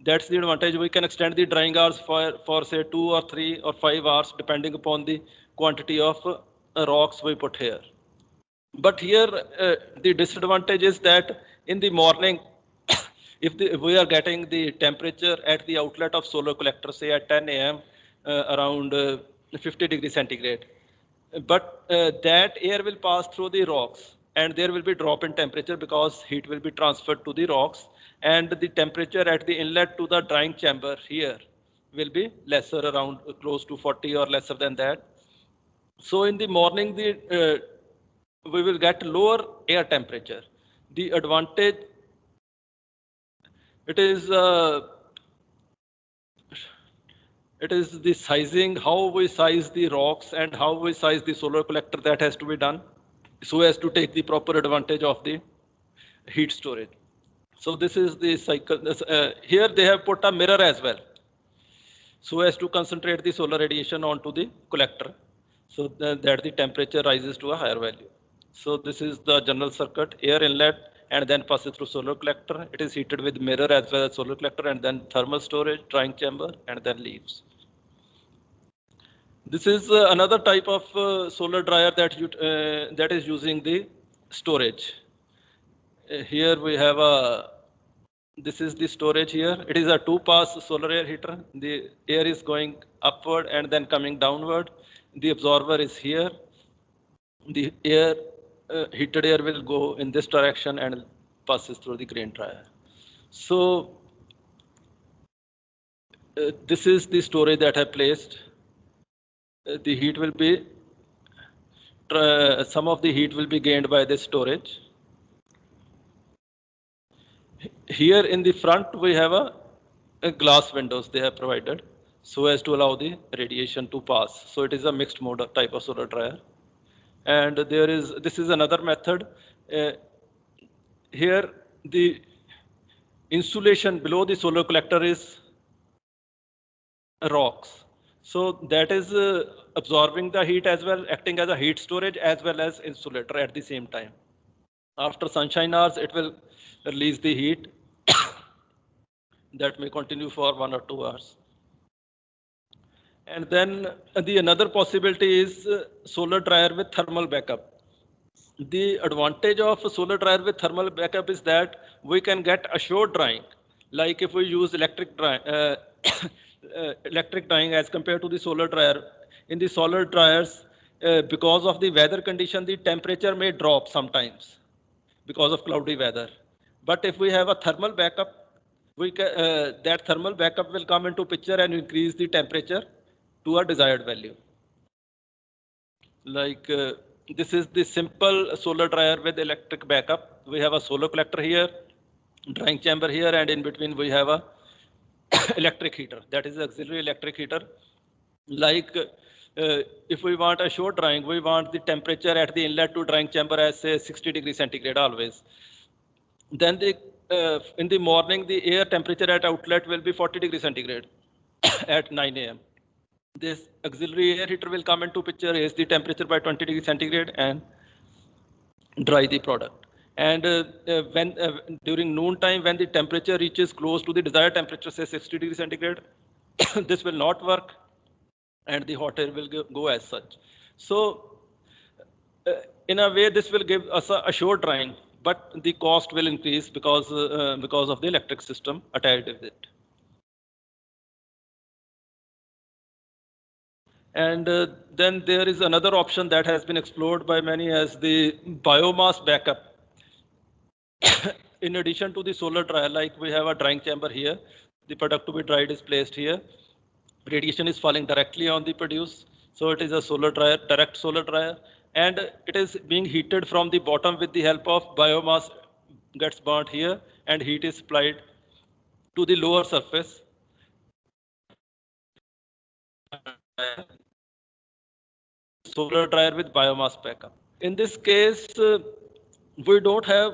That's the advantage. We can extend the drying hours for say 2 or 3 or 5 hours depending upon the quantity of rocks we put here. But here the disadvantage is that in the morning, if we are getting the temperature at the outlet of solar collector, say at 10 a.m. Around 50 degrees centigrade, but that air will pass through the rocks and there will be drop in temperature because heat will be transferred to the rocks, and the temperature at the inlet to the drying chamber here will be lesser, around close to 40 or lesser than that. So in the morning, we will get lower air temperature. The advantage, it is the sizing, how we size the rocks and how we size the solar collector, that has to be done so as to take the proper advantage of the heat storage. So this is the cycle. Here they have put a mirror as well, so as to concentrate the solar radiation onto the collector, so that the temperature rises to a higher value. So this is the general circuit: air inlet and then passes through solar collector. It is heated with mirror as well as solar collector, and then thermal storage, drying chamber, and then leaves. This is another type of solar dryer that is using the storage. Here we have this is the storage here. It is a 2-pass solar air heater. The air is going upward and then coming downward. The absorber is here. The air, heated air will go in this direction and passes through the grain dryer. So this is the storage that I placed. The heat will be, some of the heat will be gained by this storage. Here in the front, we have a glass windows they have provided so as to allow the radiation to pass. So it is a mixed mode type of solar dryer. And this is another method. Here the insulation below the solar collector is rocks. So that is absorbing the heat as well, acting as a heat storage as well as insulator at the same time. After sunshine hours, it will release the heat that may continue for 1 or 2 hours. And then another possibility is solar dryer with thermal backup. The advantage of solar dryer with thermal backup is that we can get assured drying, like if we use electric drying as compared to the solar dryer. In the solar dryers, because of the weather condition, the temperature may drop sometimes because of cloudy weather. But if we have a thermal backup, that thermal backup will come into picture and increase the temperature to a desired value. Like this is the simple solar dryer with electric backup. We have a solar collector here, drying chamber here, and in between we have a electric heater, that is auxiliary electric heater. Like if we want a short drying, we want the temperature at the inlet to drying chamber as say 60 degrees centigrade always. Then in the morning, the air temperature at outlet will be 40 degrees centigrade at 9 a.m. This auxiliary air heater will come into picture, raise the temperature by 20 degrees centigrade and dry the product. And when during noon time, when the temperature reaches close to the desired temperature, say 60 degrees centigrade, this will not work and the hot air will go as such. So in a way, this will give us a short drying, but the cost will increase because of the electric system attached with it. And then there is another option that has been explored by many as the biomass backup. In addition to the solar dryer, like we have a drying chamber here, the product to be dried is placed here. Radiation is falling directly on the produce. So it is a solar dryer, direct solar dryer, and it is being heated from the bottom with the help of biomass gets burnt here and heat is supplied to the lower surface. Solar dryer with biomass backup. In this case, we don't have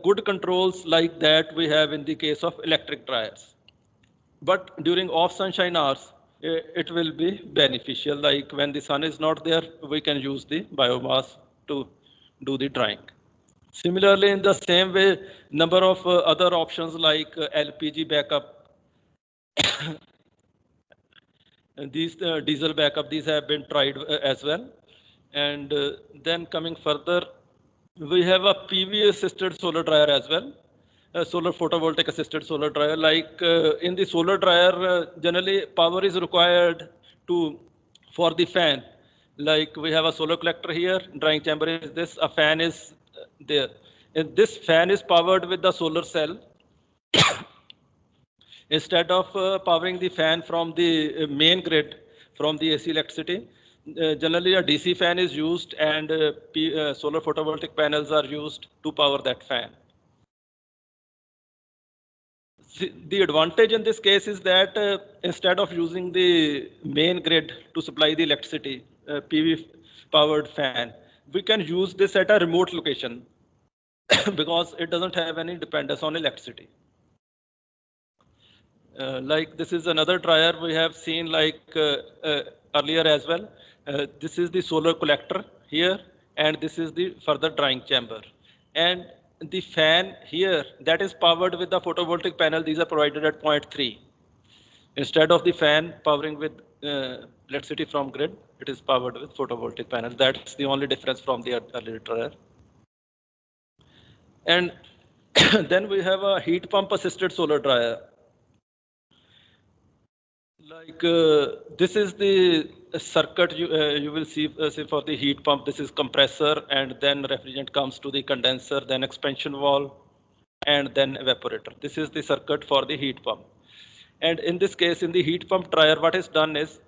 good controls like that we have in the case of electric dryers. But during off sunshine hours, it will be beneficial. Like when the sun is not there, we can use the biomass to do the drying. Similarly, in the same way, number of other options like LPG backup, and these diesel backup, these have been tried as well. And then coming further, we have a PV assisted solar dryer as well. Solar photovoltaic assisted solar dryer. Like in the solar dryer, generally power is required to for the fan. Like we have a solar collector here, drying chamber is this, a fan is there. And this fan is powered with the solar cell. Instead of powering the fan from the main grid, from the AC electricity, generally a DC fan is used and solar photovoltaic panels are used to power that fan. The advantage in this case is that instead of using the main grid to supply the electricity, PV powered fan, we can use this at a remote location because it doesn't have any dependence on electricity. Like this is another dryer we have seen like earlier as well. This is the solar collector here, and this is the further drying chamber. And the fan here that is powered with the photovoltaic panel, these are provided at 0.3. Instead of the fan powering with electricity from grid, it is powered with photovoltaic panel. That's the only difference from the earlier dryer. And then we have a heat pump assisted solar dryer. Like this is the circuit you will see say for the heat pump. This is compressor, and then refrigerant comes to the condenser, then expansion valve, and then evaporator. This is the circuit for the heat pump. And in this case, in the heat pump dryer, what is done is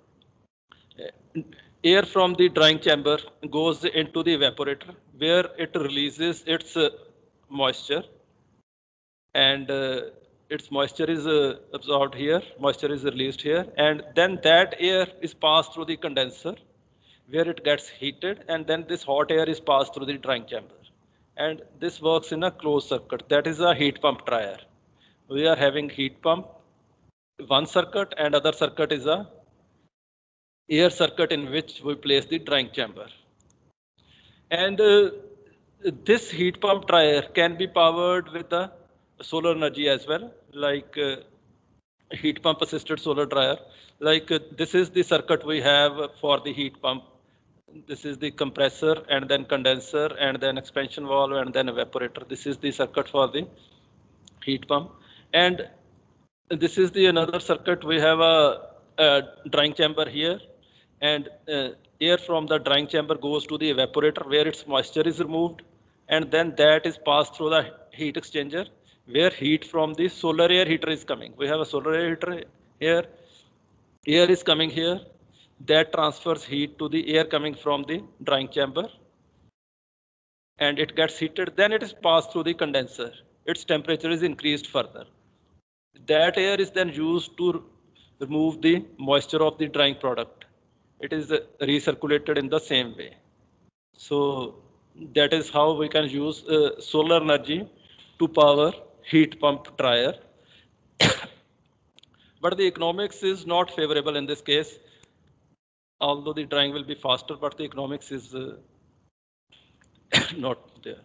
air from the drying chamber goes into the evaporator, where it releases its moisture, and its moisture is absorbed here, moisture is released here, and then that air is passed through the condenser where it gets heated, and then this hot air is passed through the drying chamber. And this works in a closed circuit. That is a heat pump dryer. We are having heat pump, one circuit, and other circuit is a air circuit in which we place the drying chamber. And this heat pump dryer can be powered with the solar energy as well, like heat pump assisted solar dryer. Like this is the circuit we have for the heat pump. This is the compressor, and then condenser, and then expansion valve, and then evaporator. This is the circuit for the heat pump. And this is the another circuit. We have a drying chamber here, and air from the drying chamber goes to the evaporator where its moisture is removed, and then that is passed through the heat exchanger where heat from the solar air heater is coming. We have a solar air heater here, air is coming here, that transfers heat to the air coming from the drying chamber, and it gets heated, then it is passed through the condenser. Its temperature is increased further. That air is then used to remove the moisture of the drying product. It is recirculated in the same way. So that is how we can use solar energy to power heat pump dryer. But the economics is not favorable in this case, although the drying will be faster, but the economics is not there.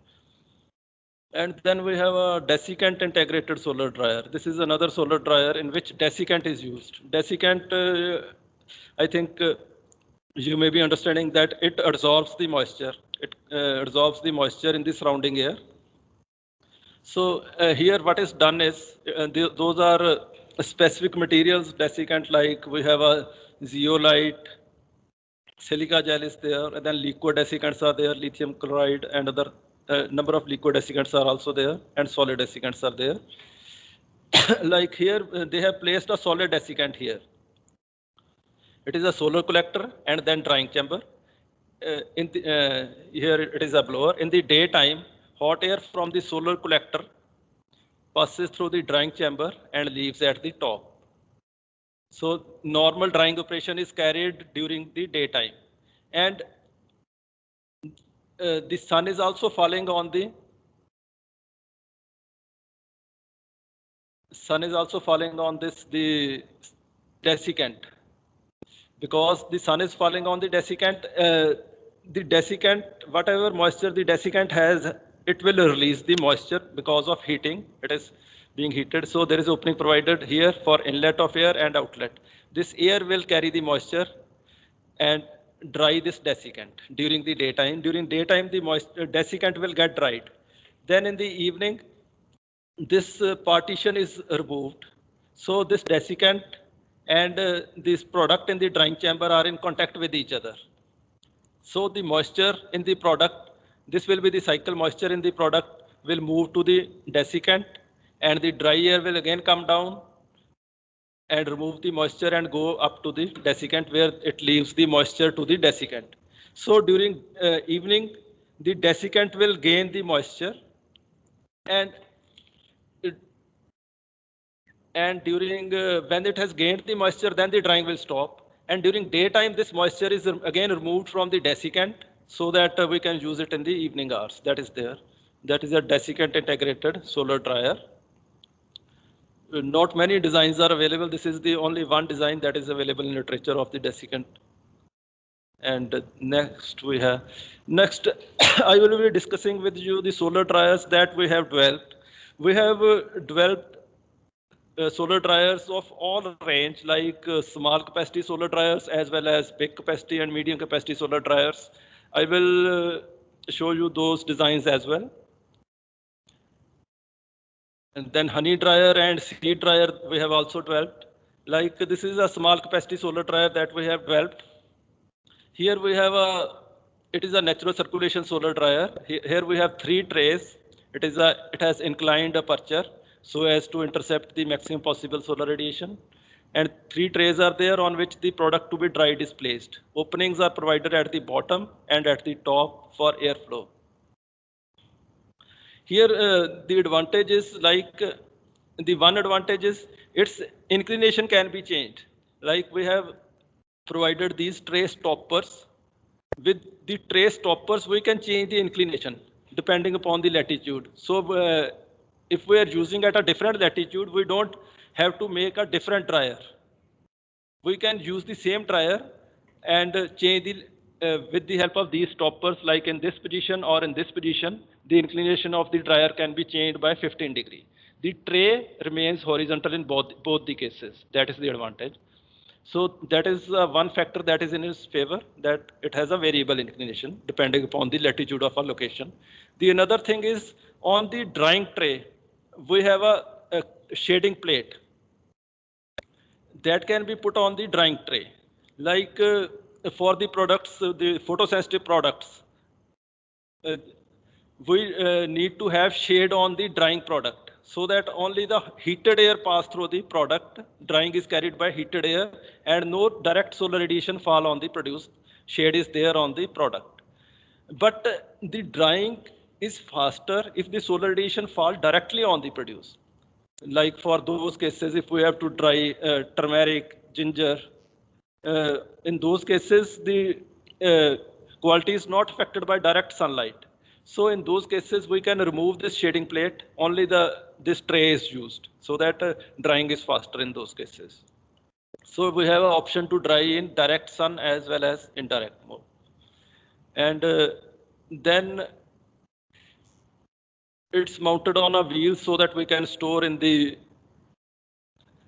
And then we have a desiccant integrated solar dryer. This is another solar dryer in which desiccant is used. Desiccant, I think you may be understanding that it absorbs the moisture. It absorbs the moisture in the surrounding air. So here what is done is, those are specific materials, desiccant, like we have a zeolite, silica gel is there, and then liquid desiccants are there, lithium chloride, and other number of liquid desiccants are also there, and solid desiccants are there. Like here, they have placed a solid desiccant here. It is a solar collector and then drying chamber. Here it is a blower. In the daytime, hot air from the solar collector passes through the drying chamber and leaves at the top. So normal drying operation is carried during the daytime, and the sun is also falling on the sun is also falling on the desiccant. Because the sun is falling on the desiccant, whatever moisture the desiccant has, it will release the moisture because of heating. It is being heated. So there is opening provided here for inlet of air and outlet. This air will carry the moisture and dry this desiccant during the daytime. During daytime, the desiccant will get dried. Then in the evening, this partition is removed. So this desiccant and this product in the drying chamber are in contact with each other. So the moisture in the product, this will be the cycle moisture in the product will move to the desiccant, and the dry air will again come down and remove the moisture and go up to the desiccant, where it leaves the moisture to the desiccant. So during evening, the desiccant will gain the moisture, and during when it has gained the moisture, then the drying will stop. And during daytime, this moisture is again removed from the desiccant so that we can use it in the evening hours. That is there. That is a desiccant integrated solar dryer. Not many designs are available. This is the only one design that is available in literature of the desiccant. And next I will be discussing with you the solar dryers that we have developed. We have developed solar dryers of all range, like small capacity solar dryers as well as big capacity and medium capacity solar dryers. I will show you those designs as well. And then honey dryer and seed dryer we have also developed. Like this is a small capacity solar dryer that we have developed. Here we have it is a natural circulation solar dryer. Here we have 3 trays. It has inclined aperture so as to intercept the maximum possible solar radiation. And 3 trays are there on which the product to be dried is placed. Openings are provided at the bottom and at the top for airflow. Here the advantage is the one advantage is its inclination can be changed. Like we have provided these tray stoppers. With the tray stoppers, we can change the inclination depending upon the latitude. So if we are using at a different latitude, we don't have to make a different dryer. We can use the same dryer and change with the help of these stoppers, like in this position or in this position, the inclination of the dryer can be changed by 15 degrees. The tray remains horizontal in both the cases. That is the advantage. So that is one factor that is in its favor, that it has a variable inclination depending upon the latitude of a location. The another thing is on the drying tray, we have a shading plate that can be put on the drying tray. Like for the products, the photosensitive products, we need to have shade on the drying product so that only the heated air pass through the product. Drying is carried by heated air and no direct solar radiation fall on the produced. Shade is there on the product. But the drying is faster if the solar radiation fall directly on the produce. Like for those cases, if we have to dry turmeric, ginger, in those cases, the quality is not affected by direct sunlight. So in those cases, we can remove this shading plate, only this tray is used, so that drying is faster in those cases. So we have an option to dry in direct sun as well as indirect mode. And then it's mounted on a wheel so that we can store in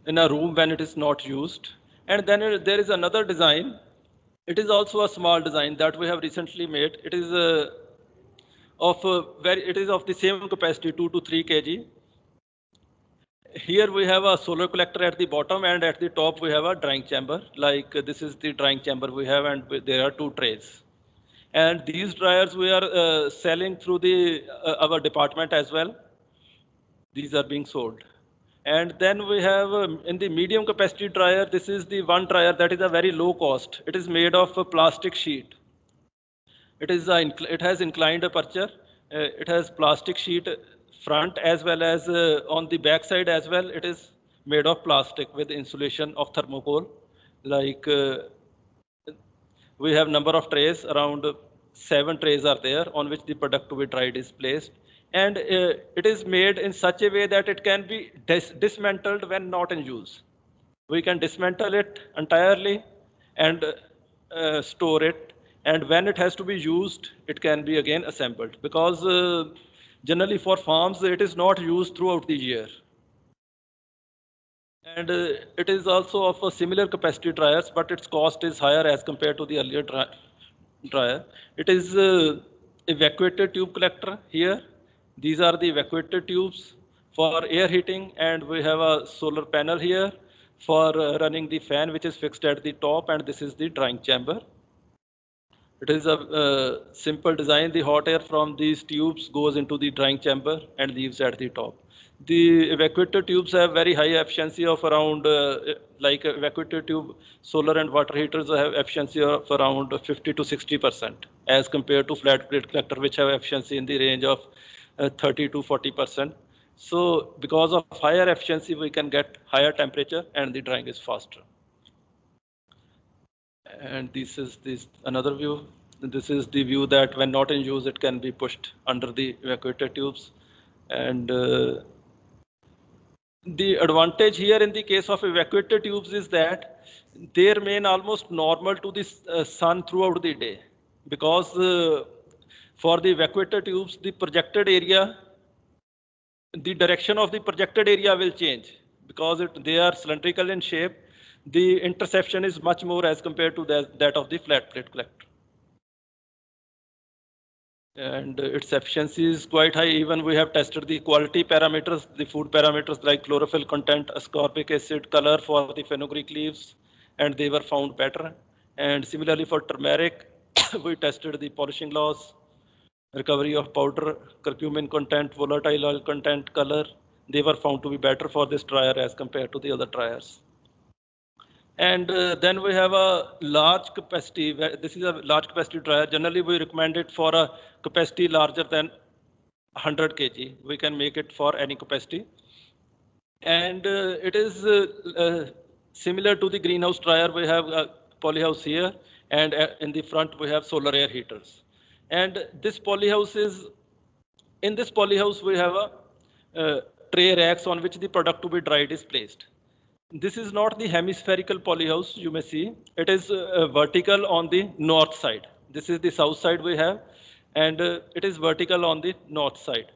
a room when it is not used. And then there is another design. It is also a small design that we have recently made. It is of the same capacity, 2 to 3 kg. Here we have a solar collector at the bottom, and at the top we have a drying chamber. Like this is the drying chamber we have, and there are 2 trays. And these dryers we are selling through our department as well. These are being sold. And then we have in the medium capacity dryer, this is the one dryer that is a very low cost. It is made of a plastic sheet. It has inclined aperture. It has plastic sheet front as well as on the back side as well. It is made of plastic with insulation of thermocol. Like we have number of trays, around 7 trays are there on which the product to be dried is placed. and it is made in such a way that it can be dismantled when not in use. We can dismantle it entirely and store it, and when it has to be used, it can be again assembled, because generally for farms it is not used throughout the year. And it is also of a similar capacity dryers, but its cost is higher as compared to the earlier dryer. It is evacuated tube collector here. These are the evacuated tubes for air heating, and we have a solar panel here for running the fan, which is fixed at the top, and this is the drying chamber. It is a simple design. The hot air from these tubes goes into the drying chamber and leaves at the top. The evacuator tubes have very high efficiency of around, like evacuator tube solar and water heaters have efficiency of around 50 to 60% as compared to flat plate collector, which have efficiency in the range of 30 to 40%. So because of higher efficiency, we can get higher temperature and the drying is faster. And this is another view. This is the view that when not in use, it can be pushed under the evacuator tubes. And the advantage here in the case of evacuator tubes is that they remain almost normal to the sun throughout the day, because for the evacuator tubes, the projected area, the direction of the projected area will change, because they are cylindrical in shape. The interception is much more as compared to that of the flat plate collector. And its efficiency is quite high. Even we have tested the quality parameters, the food parameters like chlorophyll content, ascorbic acid, color for the fenugreek leaves, and they were found better. And similarly for turmeric, we tested the polishing loss, recovery of powder, curcumin content, volatile oil content, color. They were found to be better for this dryer as compared to the other dryers. And then we have a large capacity. This is a large capacity dryer. Generally, we recommend it for a capacity larger than 100 kg. We can make it for any capacity. And it is similar to the greenhouse dryer. We have a polyhouse here, and in the front we have solar air heaters. And this polyhouse is, in this polyhouse we have a tray racks on which the product to be dried is placed. This is not the hemispherical polyhouse you may see. It is vertical on the north side. This is the south side we have, and it is vertical on the north side.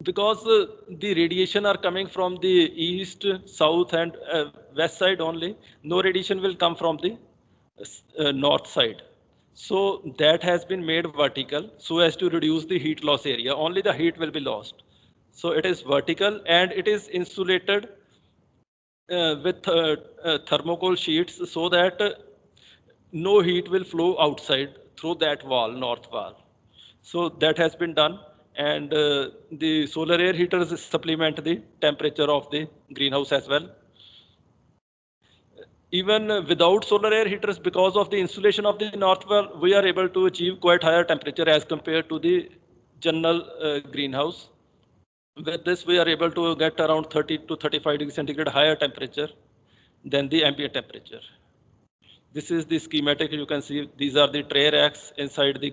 Because the radiation are coming from the east, south, and west side only, no radiation will come from the north side. So that has been made vertical so as to reduce the heat loss area. Only the heat will be lost. So it is vertical, and it is insulated with thermocol sheets, so that no heat will flow outside through that wall, north wall. So that has been done, and the solar air heaters supplement the temperature of the greenhouse as well. Even without solar air heaters, because of the insulation of the north wall, we are able to achieve quite higher temperature as compared to the general greenhouse. With this, we are able to get around 30 to 35 degrees centigrade higher temperature than the ambient temperature. This is the schematic. You can see these are the tray racks inside the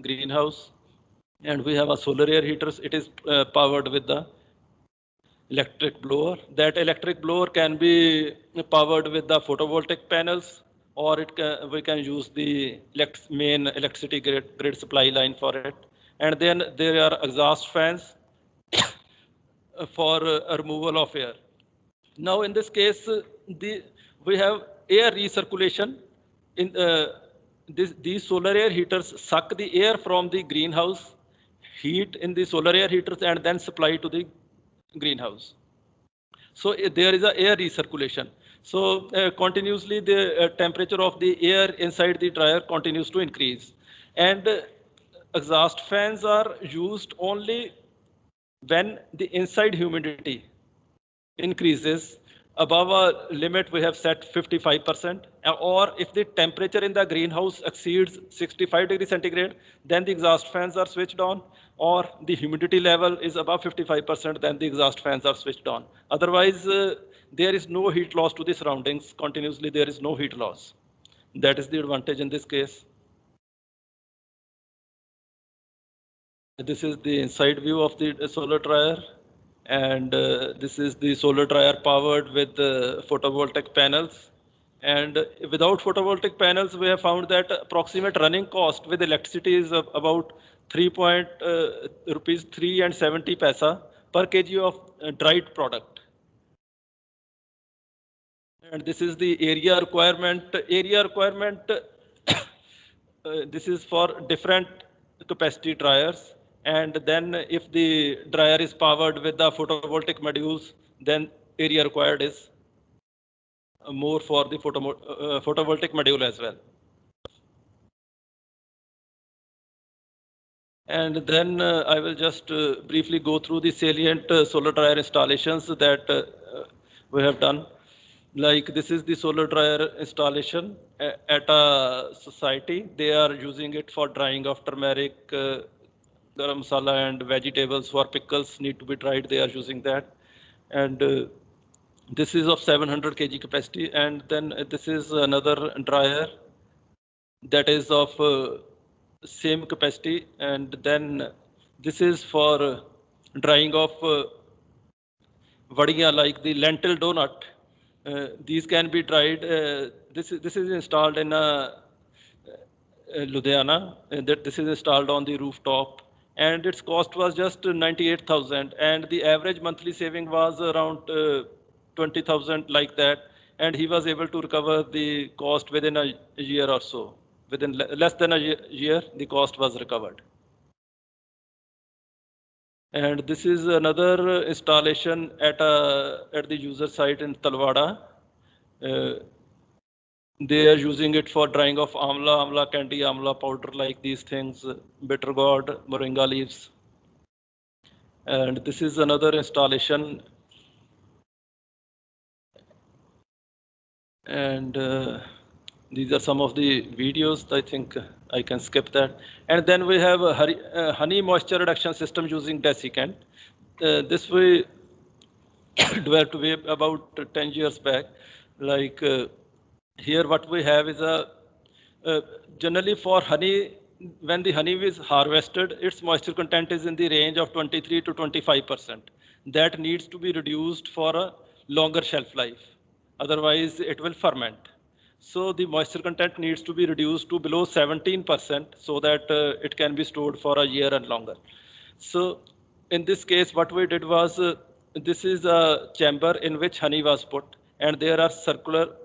greenhouse, and we have a solar air heaters. It is powered with the electric blower. That electric blower can be powered with the photovoltaic panels, or we can use the main electricity grid supply line for it. And then there are exhaust fans for removal of air. Now in this case, we have air recirculation. In these solar air heaters suck the air from the greenhouse, heat in the solar air heaters, and then supply to the greenhouse. So there is a air recirculation. So continuously the temperature of the air inside the dryer continues to increase. And exhaust fans are used only when the inside humidity increases above a limit we have set 55%, or if the temperature in the greenhouse exceeds 65 degrees centigrade, then the exhaust fans are switched on, or the humidity level is above 55%, then the exhaust fans are switched on. Otherwise, there is no heat loss to the surroundings. Continuously, there is no heat loss. That is the advantage in this case. This is the inside view of the solar dryer, and this is the solar dryer powered with photovoltaic panels. And without photovoltaic panels, we have found that approximate running cost with electricity is about 3 rupees 3 and 70 paisa per kg of dried product. And this is the area requirement. This is for different capacity dryers. And then if the dryer is powered with the photovoltaic modules, then area required is more for the photovoltaic module as well. And then I will just briefly go through the salient solar dryer installations that we have done. Like this is the solar dryer installation at a society. They are using it for drying of turmeric, garam masala and vegetables. For pickles need to be dried, they are using that. And this is of 700 kg capacity. And then this is another dryer that is of same capacity. And then this is for drying of vadiya, like the lentil donut. These can be dried. This is installed in Ludhiana. That this is installed on the rooftop, and its cost was just 98,000, and the average monthly saving was around 20,000, like that. And he was able to recover the cost within a year or so. Within less than a year, the cost was recovered. And this is another installation at the user site in Talwada. They are using it for drying of amla candy, amla powder, like these things, bitter gourd, moringa leaves. And this is another installation. And these are some of the videos. I think I can skip that. And then we have a honey moisture reduction system using desiccant. This we developed way about 10 years back. Like here what we have is generally for honey, when the honey is harvested, its moisture content is in the range of 23 to 25%. That needs to be reduced for a longer shelf life. Otherwise, it will ferment. So the moisture content needs to be reduced to below 17% so that it can be stored for a year and longer. So in this case, what we did was, this is a chamber in which honey was put, and there are circular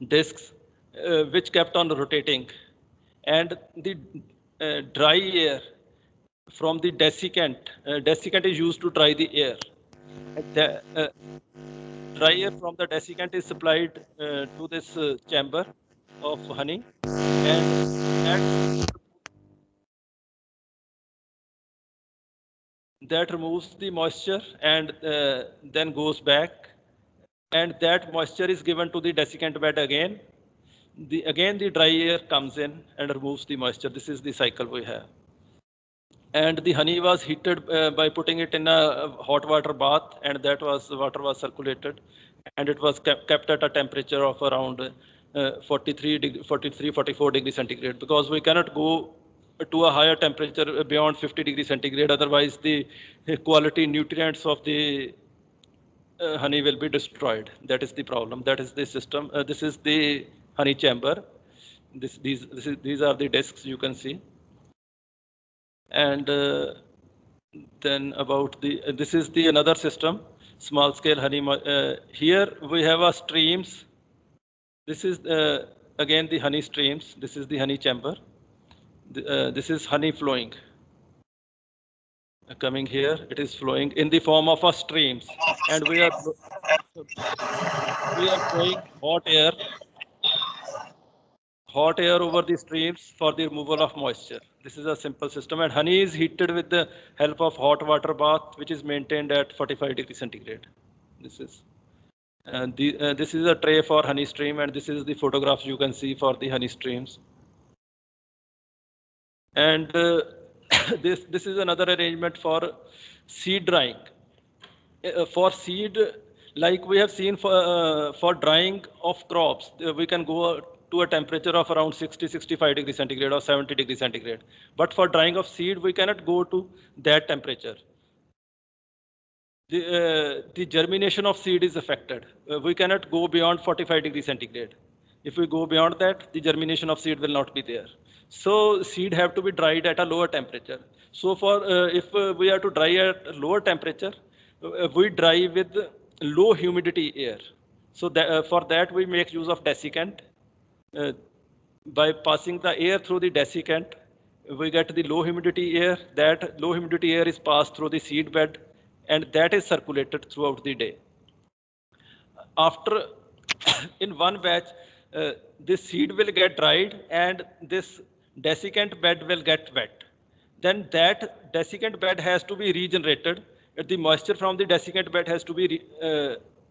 discs which kept on rotating. And the dry air from the desiccant, desiccant is used to dry the air. Dry air from the desiccant is supplied to this chamber of honey, and that removes the moisture and then goes back, and that moisture is given to the desiccant bed again. Again the dry air comes in and removes the moisture. This is the cycle we have. And the honey was heated by putting it in a hot water bath, and that water was circulated, and it was kept at a temperature of around 43, 44 degrees centigrade, because we cannot go to a higher temperature beyond 50 degrees centigrade. Otherwise, the quality nutrients of the honey will be destroyed. That is the problem. That is the system. This is the honey chamber. These are the discs you can see. And then about this is the another system, small scale honey. Here we have a streams. This is again the honey streams. This is the honey chamber. This is honey flowing. Coming here, it is flowing in the form of a streams, and we are flowing hot air over the streams for the removal of moisture. This is a simple system, and honey is heated with the help of hot water bath, which is maintained at 45 degrees centigrade. This is, and this is a tray for honey stream, and this is the photographs you can see for the honey streams. And this is another arrangement for seed drying. For seed, like we have seen for drying of crops, we can go to a temperature of around 60-65 degrees centigrade or 70 degrees centigrade. But for drying of seed, we cannot go to that temperature. The germination of seed is affected. We cannot go beyond 45 degrees centigrade. If we go beyond that, the germination of seed will not be there. So seed have to be dried at a lower temperature. So for if we are to dry at a lower temperature, we dry with low humidity air. So that, for that we make use of desiccant. By passing the air through the desiccant, we get the low humidity air. That low humidity air is passed through the seed bed, and that is circulated throughout the day. After, in one batch, this seed will get dried and this desiccant bed will get wet. Then that desiccant bed has to be regenerated. The moisture from the desiccant bed has to be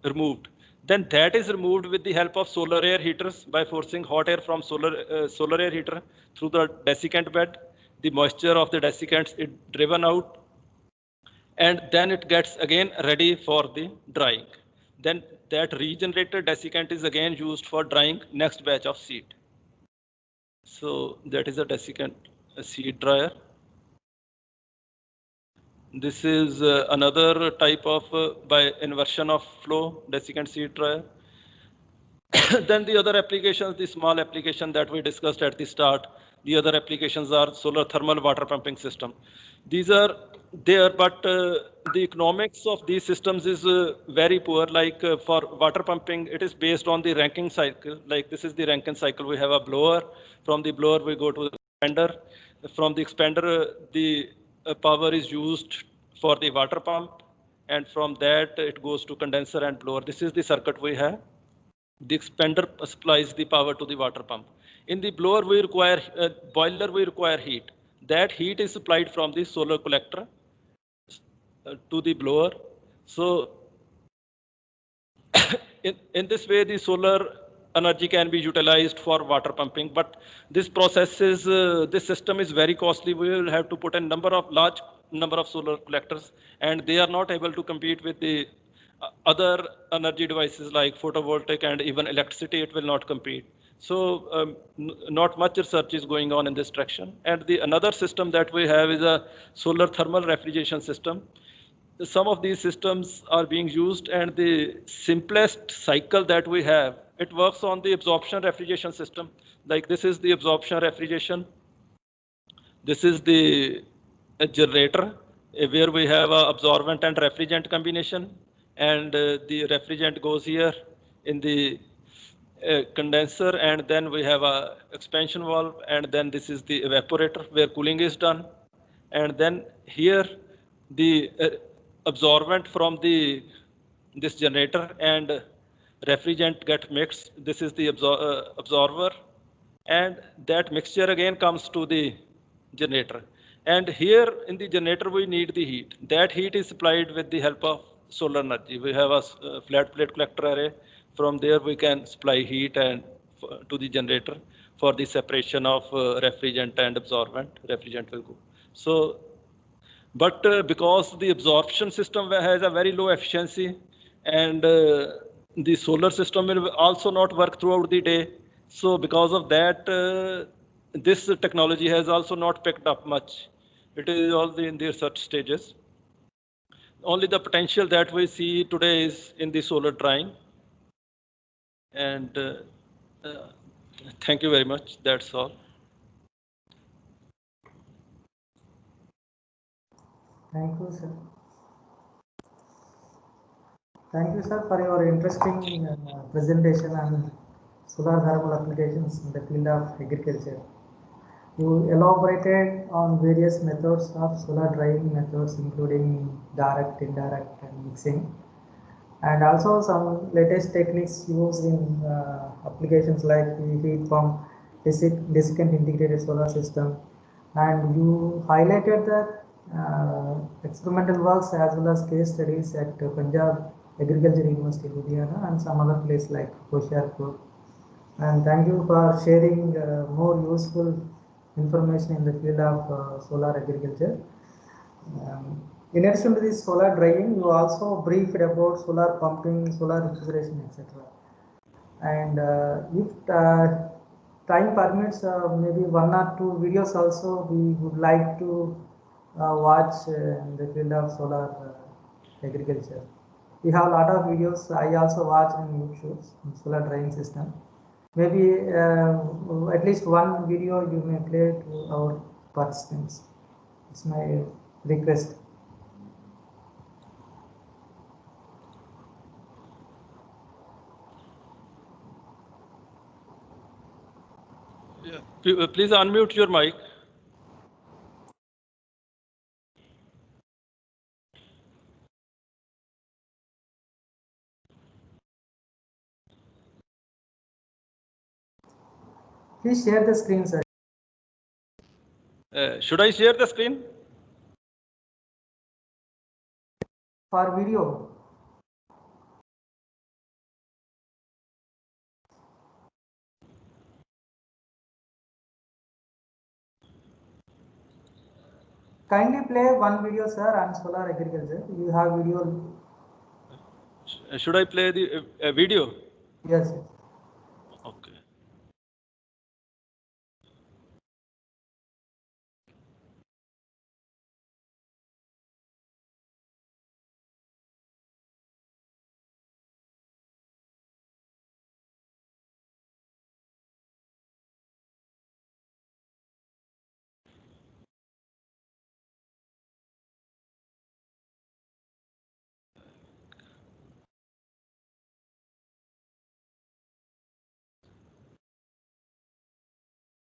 removed. Then that is removed with the help of solar air heaters by forcing hot air from solar air heater through the desiccant bed. The moisture of the desiccants is driven out, and then it gets again ready for the drying. Then that regenerated desiccant is again used for drying next batch of seed. So that is a desiccant seed dryer. This is another type of by inversion of flow desiccant seed dryer. Then the other applications, the small application that we discussed at the start, the other applications are solar thermal water pumping system. These are there, but the economics of these systems is very poor. Like for water pumping, it is based on the Rankine cycle. Like this is the Rankine cycle. We have a blower. From the blower, we go to the expander. From the expander, the power is used for the water pump. And from that, it goes to condenser and blower. This is the circuit we have. The expander supplies the power to the water pump. In the blower, we require boiler, we require heat. That heat is supplied from the solar collector to the blower. So in this way, the solar energy can be utilized for water pumping. But this process is, this system is very costly. We will have to put a large number of solar collectors, and they are not able to compete with the other energy devices like photovoltaic and even electricity. It will not compete. So not much research is going on in this direction. And the another system that we have is a solar thermal refrigeration system. Some of these systems are being used, and the simplest cycle that we have, it works on the absorption refrigeration system. Like this is the absorption refrigeration. This is the generator where we have a absorbent and refrigerant combination, and the refrigerant goes here in the condenser, and then we have a expansion valve, and then this is the evaporator where cooling is done, and then here the absorbent from this generator and refrigerant get mixed. This is the absorber, and that mixture again comes to the generator. And here in the generator we need the heat. That heat is supplied with the help of solar energy. We have a flat plate collector array. From there we can supply heat and to the generator for the separation of refrigerant and absorbent. Refrigerant will go. So, but because the absorption system has a very low efficiency, and the solar system will also not work throughout the day. So because of that, this technology has also not picked up much. It is all in the research stages. Only the potential that we see today is in the solar drying. And thank you very much. That's all. Thank you, sir. Thank you, sir, for your interesting presentation on solar thermal applications in the field of agriculture. You elaborated on various methods of solar drying methods, including direct, indirect, and mixing, and also some latest techniques used in applications like the heat pump, desiccant integrated solar system, and you highlighted that experimental works as well as case studies at Punjab Agriculture University, Ludhiana, and some other place like Hoshiarpur. And thank you for sharing more useful information in the field of solar agriculture. In addition to this solar drying, you also briefed about solar pumping, solar refrigeration, etc. And if time permits, maybe 1 or 2 videos also we would like to watch in the field of solar agriculture. We have a lot of videos. I also watch on YouTube in solar drying system. Maybe at least one video you may play to our participants. It's my request. Yeah. Please unmute your mic. Please share the screen, sir. Should I share the screen? For video. Kindly play one video, sir, on solar agriculture. You have video. Should I play the video? Yes. Okay.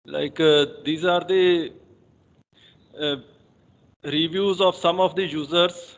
Like these are the reviews of some of the users.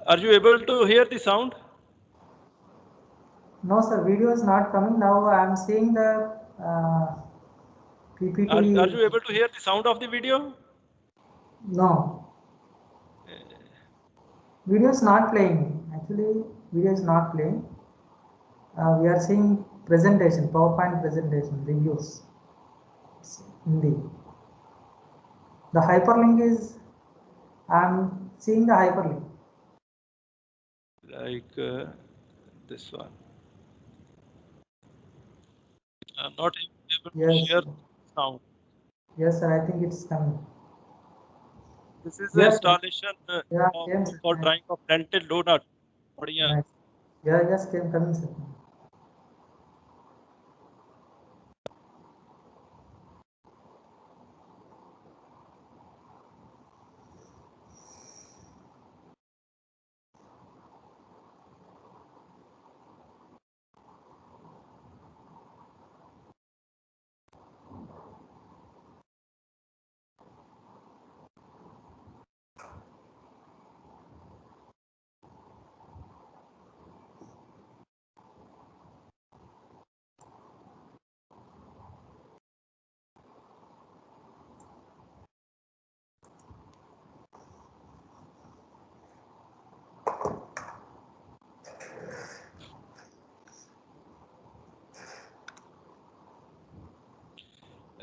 Are you able to hear the sound? No, sir. Video is not coming now. I am seeing the PPT. Are you able to hear the sound of the video? No. Video is not playing. Actually, video is not playing. We are seeing presentation, PowerPoint presentation, reviews. Hindi. The hyperlink is, I am seeing the hyperlink. Like this one. I'm not able to Yes. hear sound. Yes, sir. I think it's coming. This is the Yes, installation yeah, of, came, sir. for drying of dented donut. बढ़िया. Nice. Yeah, yes, came coming, sir.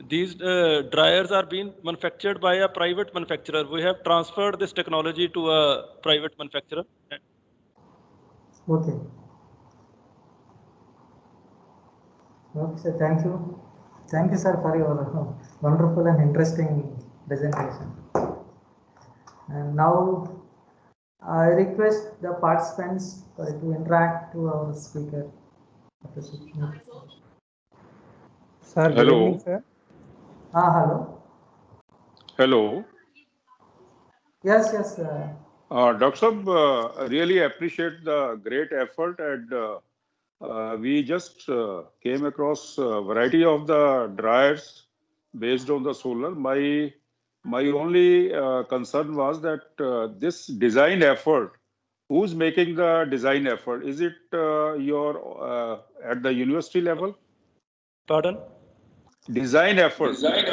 These dryers are being manufactured by a private manufacturer. We have transferred this technology to a private manufacturer. Okay. Okay, sir. Thank you. Thank you, sir, for your wonderful and interesting presentation. And now I request the participants to interact to our speaker. Sir, good Hello. evening, sir. Hello. Hello. Yes, yes. Dr. Sab, really appreciate the great effort, and we just came across a variety of the dryers based on the solar. My only concern was that this design effort, who's making the design effort? Is it your at the university level? Pardon? Design effort. Design,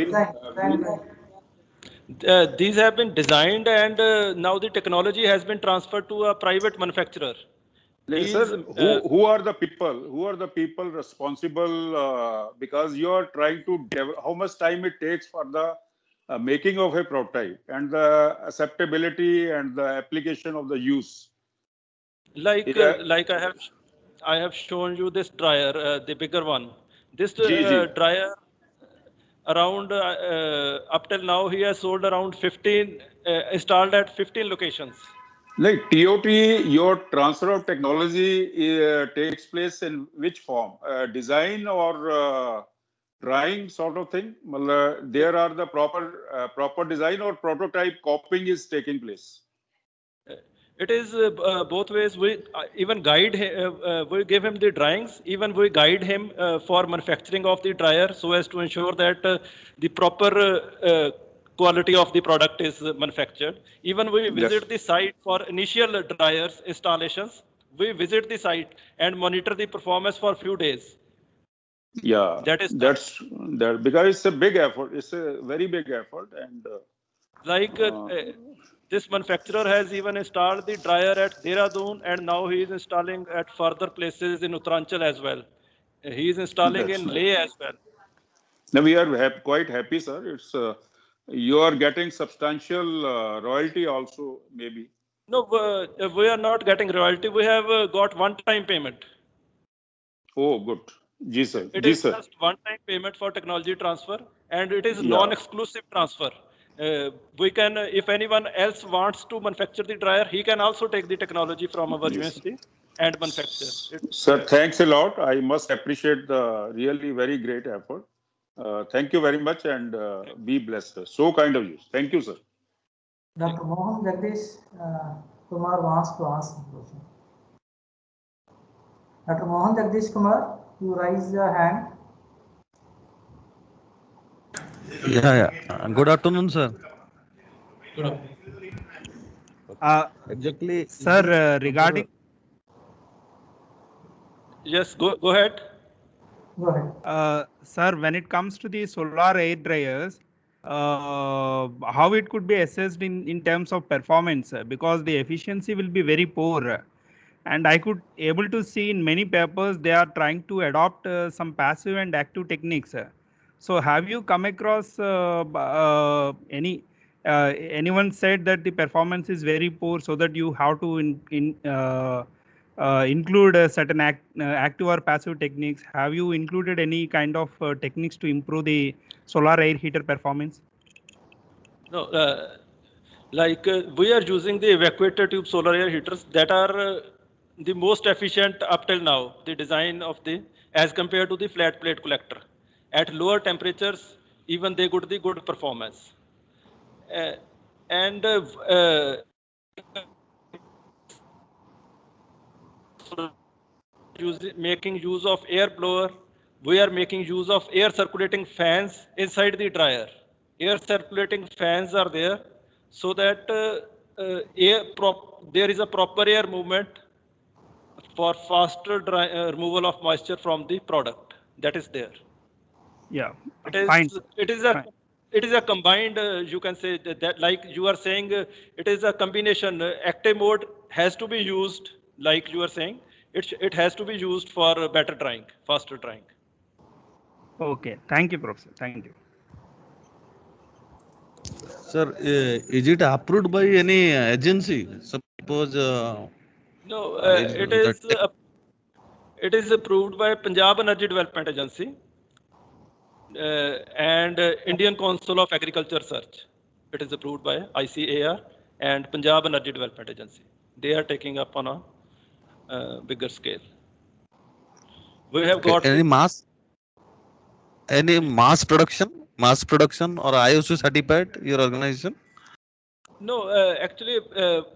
right. These have been designed, and now the technology has been transferred to a private manufacturer. Sir, He's who are the people? Who are the people responsible? Because you are trying to develop. How much time it takes for the making of a prototype and the acceptability and the application of the use. Yeah. like I have shown you this dryer, the bigger one. This G G. dryer around up till now he has sold around 15 installed at 15 locations. Like TOT, your transfer of technology takes place in which form? Design or drawing sort of thing? There are the proper design or prototype copying is taking place. It is both ways. We even guide him, we give him the drawings, even we guide him for manufacturing of the dryer so as to ensure that the proper quality of the product is manufactured. Even we Yes. visit the site for initial dryers installations. We visit the site and monitor the performance for few days. Yeah, That is done. that's that because it's a big effort. It's a very big effort, and Like this manufacturer has even installed the dryer at Dehradun, and now he is installing at further places in Uttaranchal as well. He is installing that's in nice. Leh as well. Now we are quite happy, sir. It's you are getting substantial royalty also, maybe. No, we are not getting royalty. We have got one-time payment. Oh, good. Ji sir. It Ji is sir. just one-time payment for technology transfer, and it is Yeah. non-exclusive transfer. We can, if anyone else wants to manufacture the dryer, he can also take the technology from our Yes. university and manufacture it. Sir, thanks a lot. I must appreciate the really very great effort. Thank you very much, and be blessed, sir. So kind of you. Thank you, sir. Dr. Mohan Jagdish Kumar wants to ask a question. Dr. Mohan Jagdish Kumar, you raise your hand. Yeah. Good afternoon, sir. Exactly. Sir, regarding Yes, go ahead. Go ahead. sir, when it comes to the solar air dryers, how it could be assessed in terms of performance, because the efficiency will be very poor. And I could able to see in many papers they are trying to adopt some passive and active techniques. So have you come across anyone said that the performance is very poor, so that you have to include certain active or passive techniques? Have you included any kind of techniques to improve the solar air heater performance? No, we are using the evacuator tube solar air heaters that are the most efficient up till now. The design of the as compared to the flat plate collector. At lower temperatures, even they got the good performance. And making use of air blower, we are making use of air circulating fans inside the dryer. Air circulating fans are there so that there is a proper air movement for faster removal of moisture from the product. That is there. Yeah, It is fine. it is a Fine. it is a combined. You can say that like you are saying, it is a combination. Active mode has to be used, like you are saying. It has to be used for better drying, faster drying. Okay, thank you, Professor. Thank you. Sir, is it approved by any agency? Suppose No, is that it is approved by Punjab Energy Development Agency and Indian Council of Agriculture Research. It is approved by ICAR and Punjab Energy Development Agency. They are taking up on a bigger scale. We have got any mass production or IOC certified your organization? No, actually,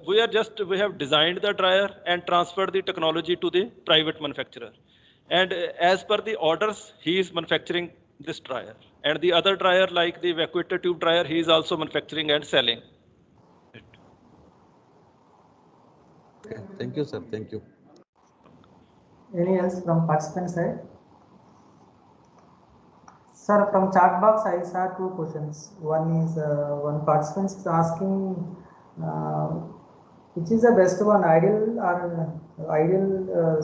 we have designed the dryer and transferred the technology to the private manufacturer. And as per the orders, he is manufacturing this dryer. And the other dryer, like the vacuator tube dryer, he is also manufacturing and selling it. Okay. Thank you, sir. Thank you. Any else from participant side? Sir, from chat box, I saw two questions. One is one participant is asking which is the best one, ideal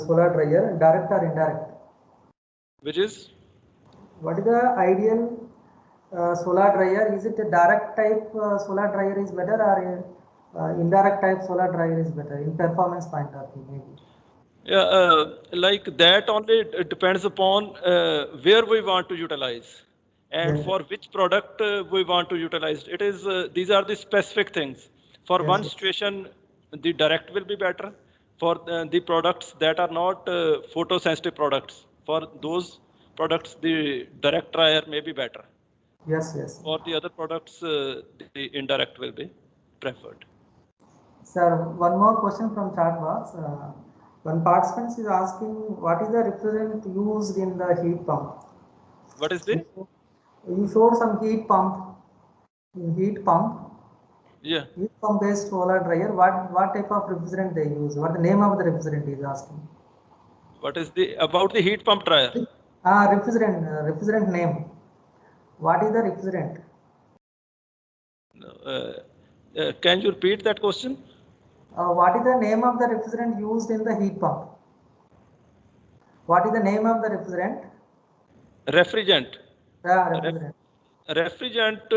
solar dryer, direct or indirect? Which is? What is the ideal solar dryer? Is it a direct type solar dryer is better, or indirect type solar dryer is better in performance point of view, maybe? Yeah, like that only depends upon where we want to utilize and Yes. for which product we want to utilize. It is these are the specific things. For Yes, one yes. situation, the direct will be better. For the products that are not photosensitive products, for those products, the direct dryer may be better. Yes, yes. For the other products, the indirect will be preferred. Sir, one more question from chat box. One participant is asking what is the refrigerant used in the heat pump? What is the? You showed some heat pump. Heat pump. Yeah. Heat pump based solar dryer. What type of refrigerant they use? What the name of the refrigerant is asking? What is the about the heat pump dryer? Refrigerant name. What is the refrigerant? Can you repeat that question? What is the name of the refrigerant used in the heat pump? What is the name of the refrigerant? Refrigerant. Refrigerant. Refrigerant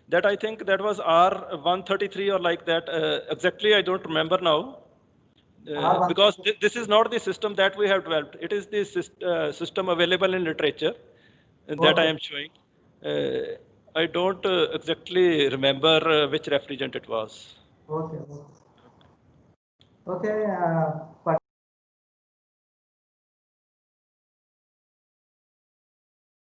that I think that was R133 or like that. Exactly, I don't remember now. Because this is not the system that we have developed. It is the system available in literature that I am showing. I don't exactly remember which refrigerant it was. Okay.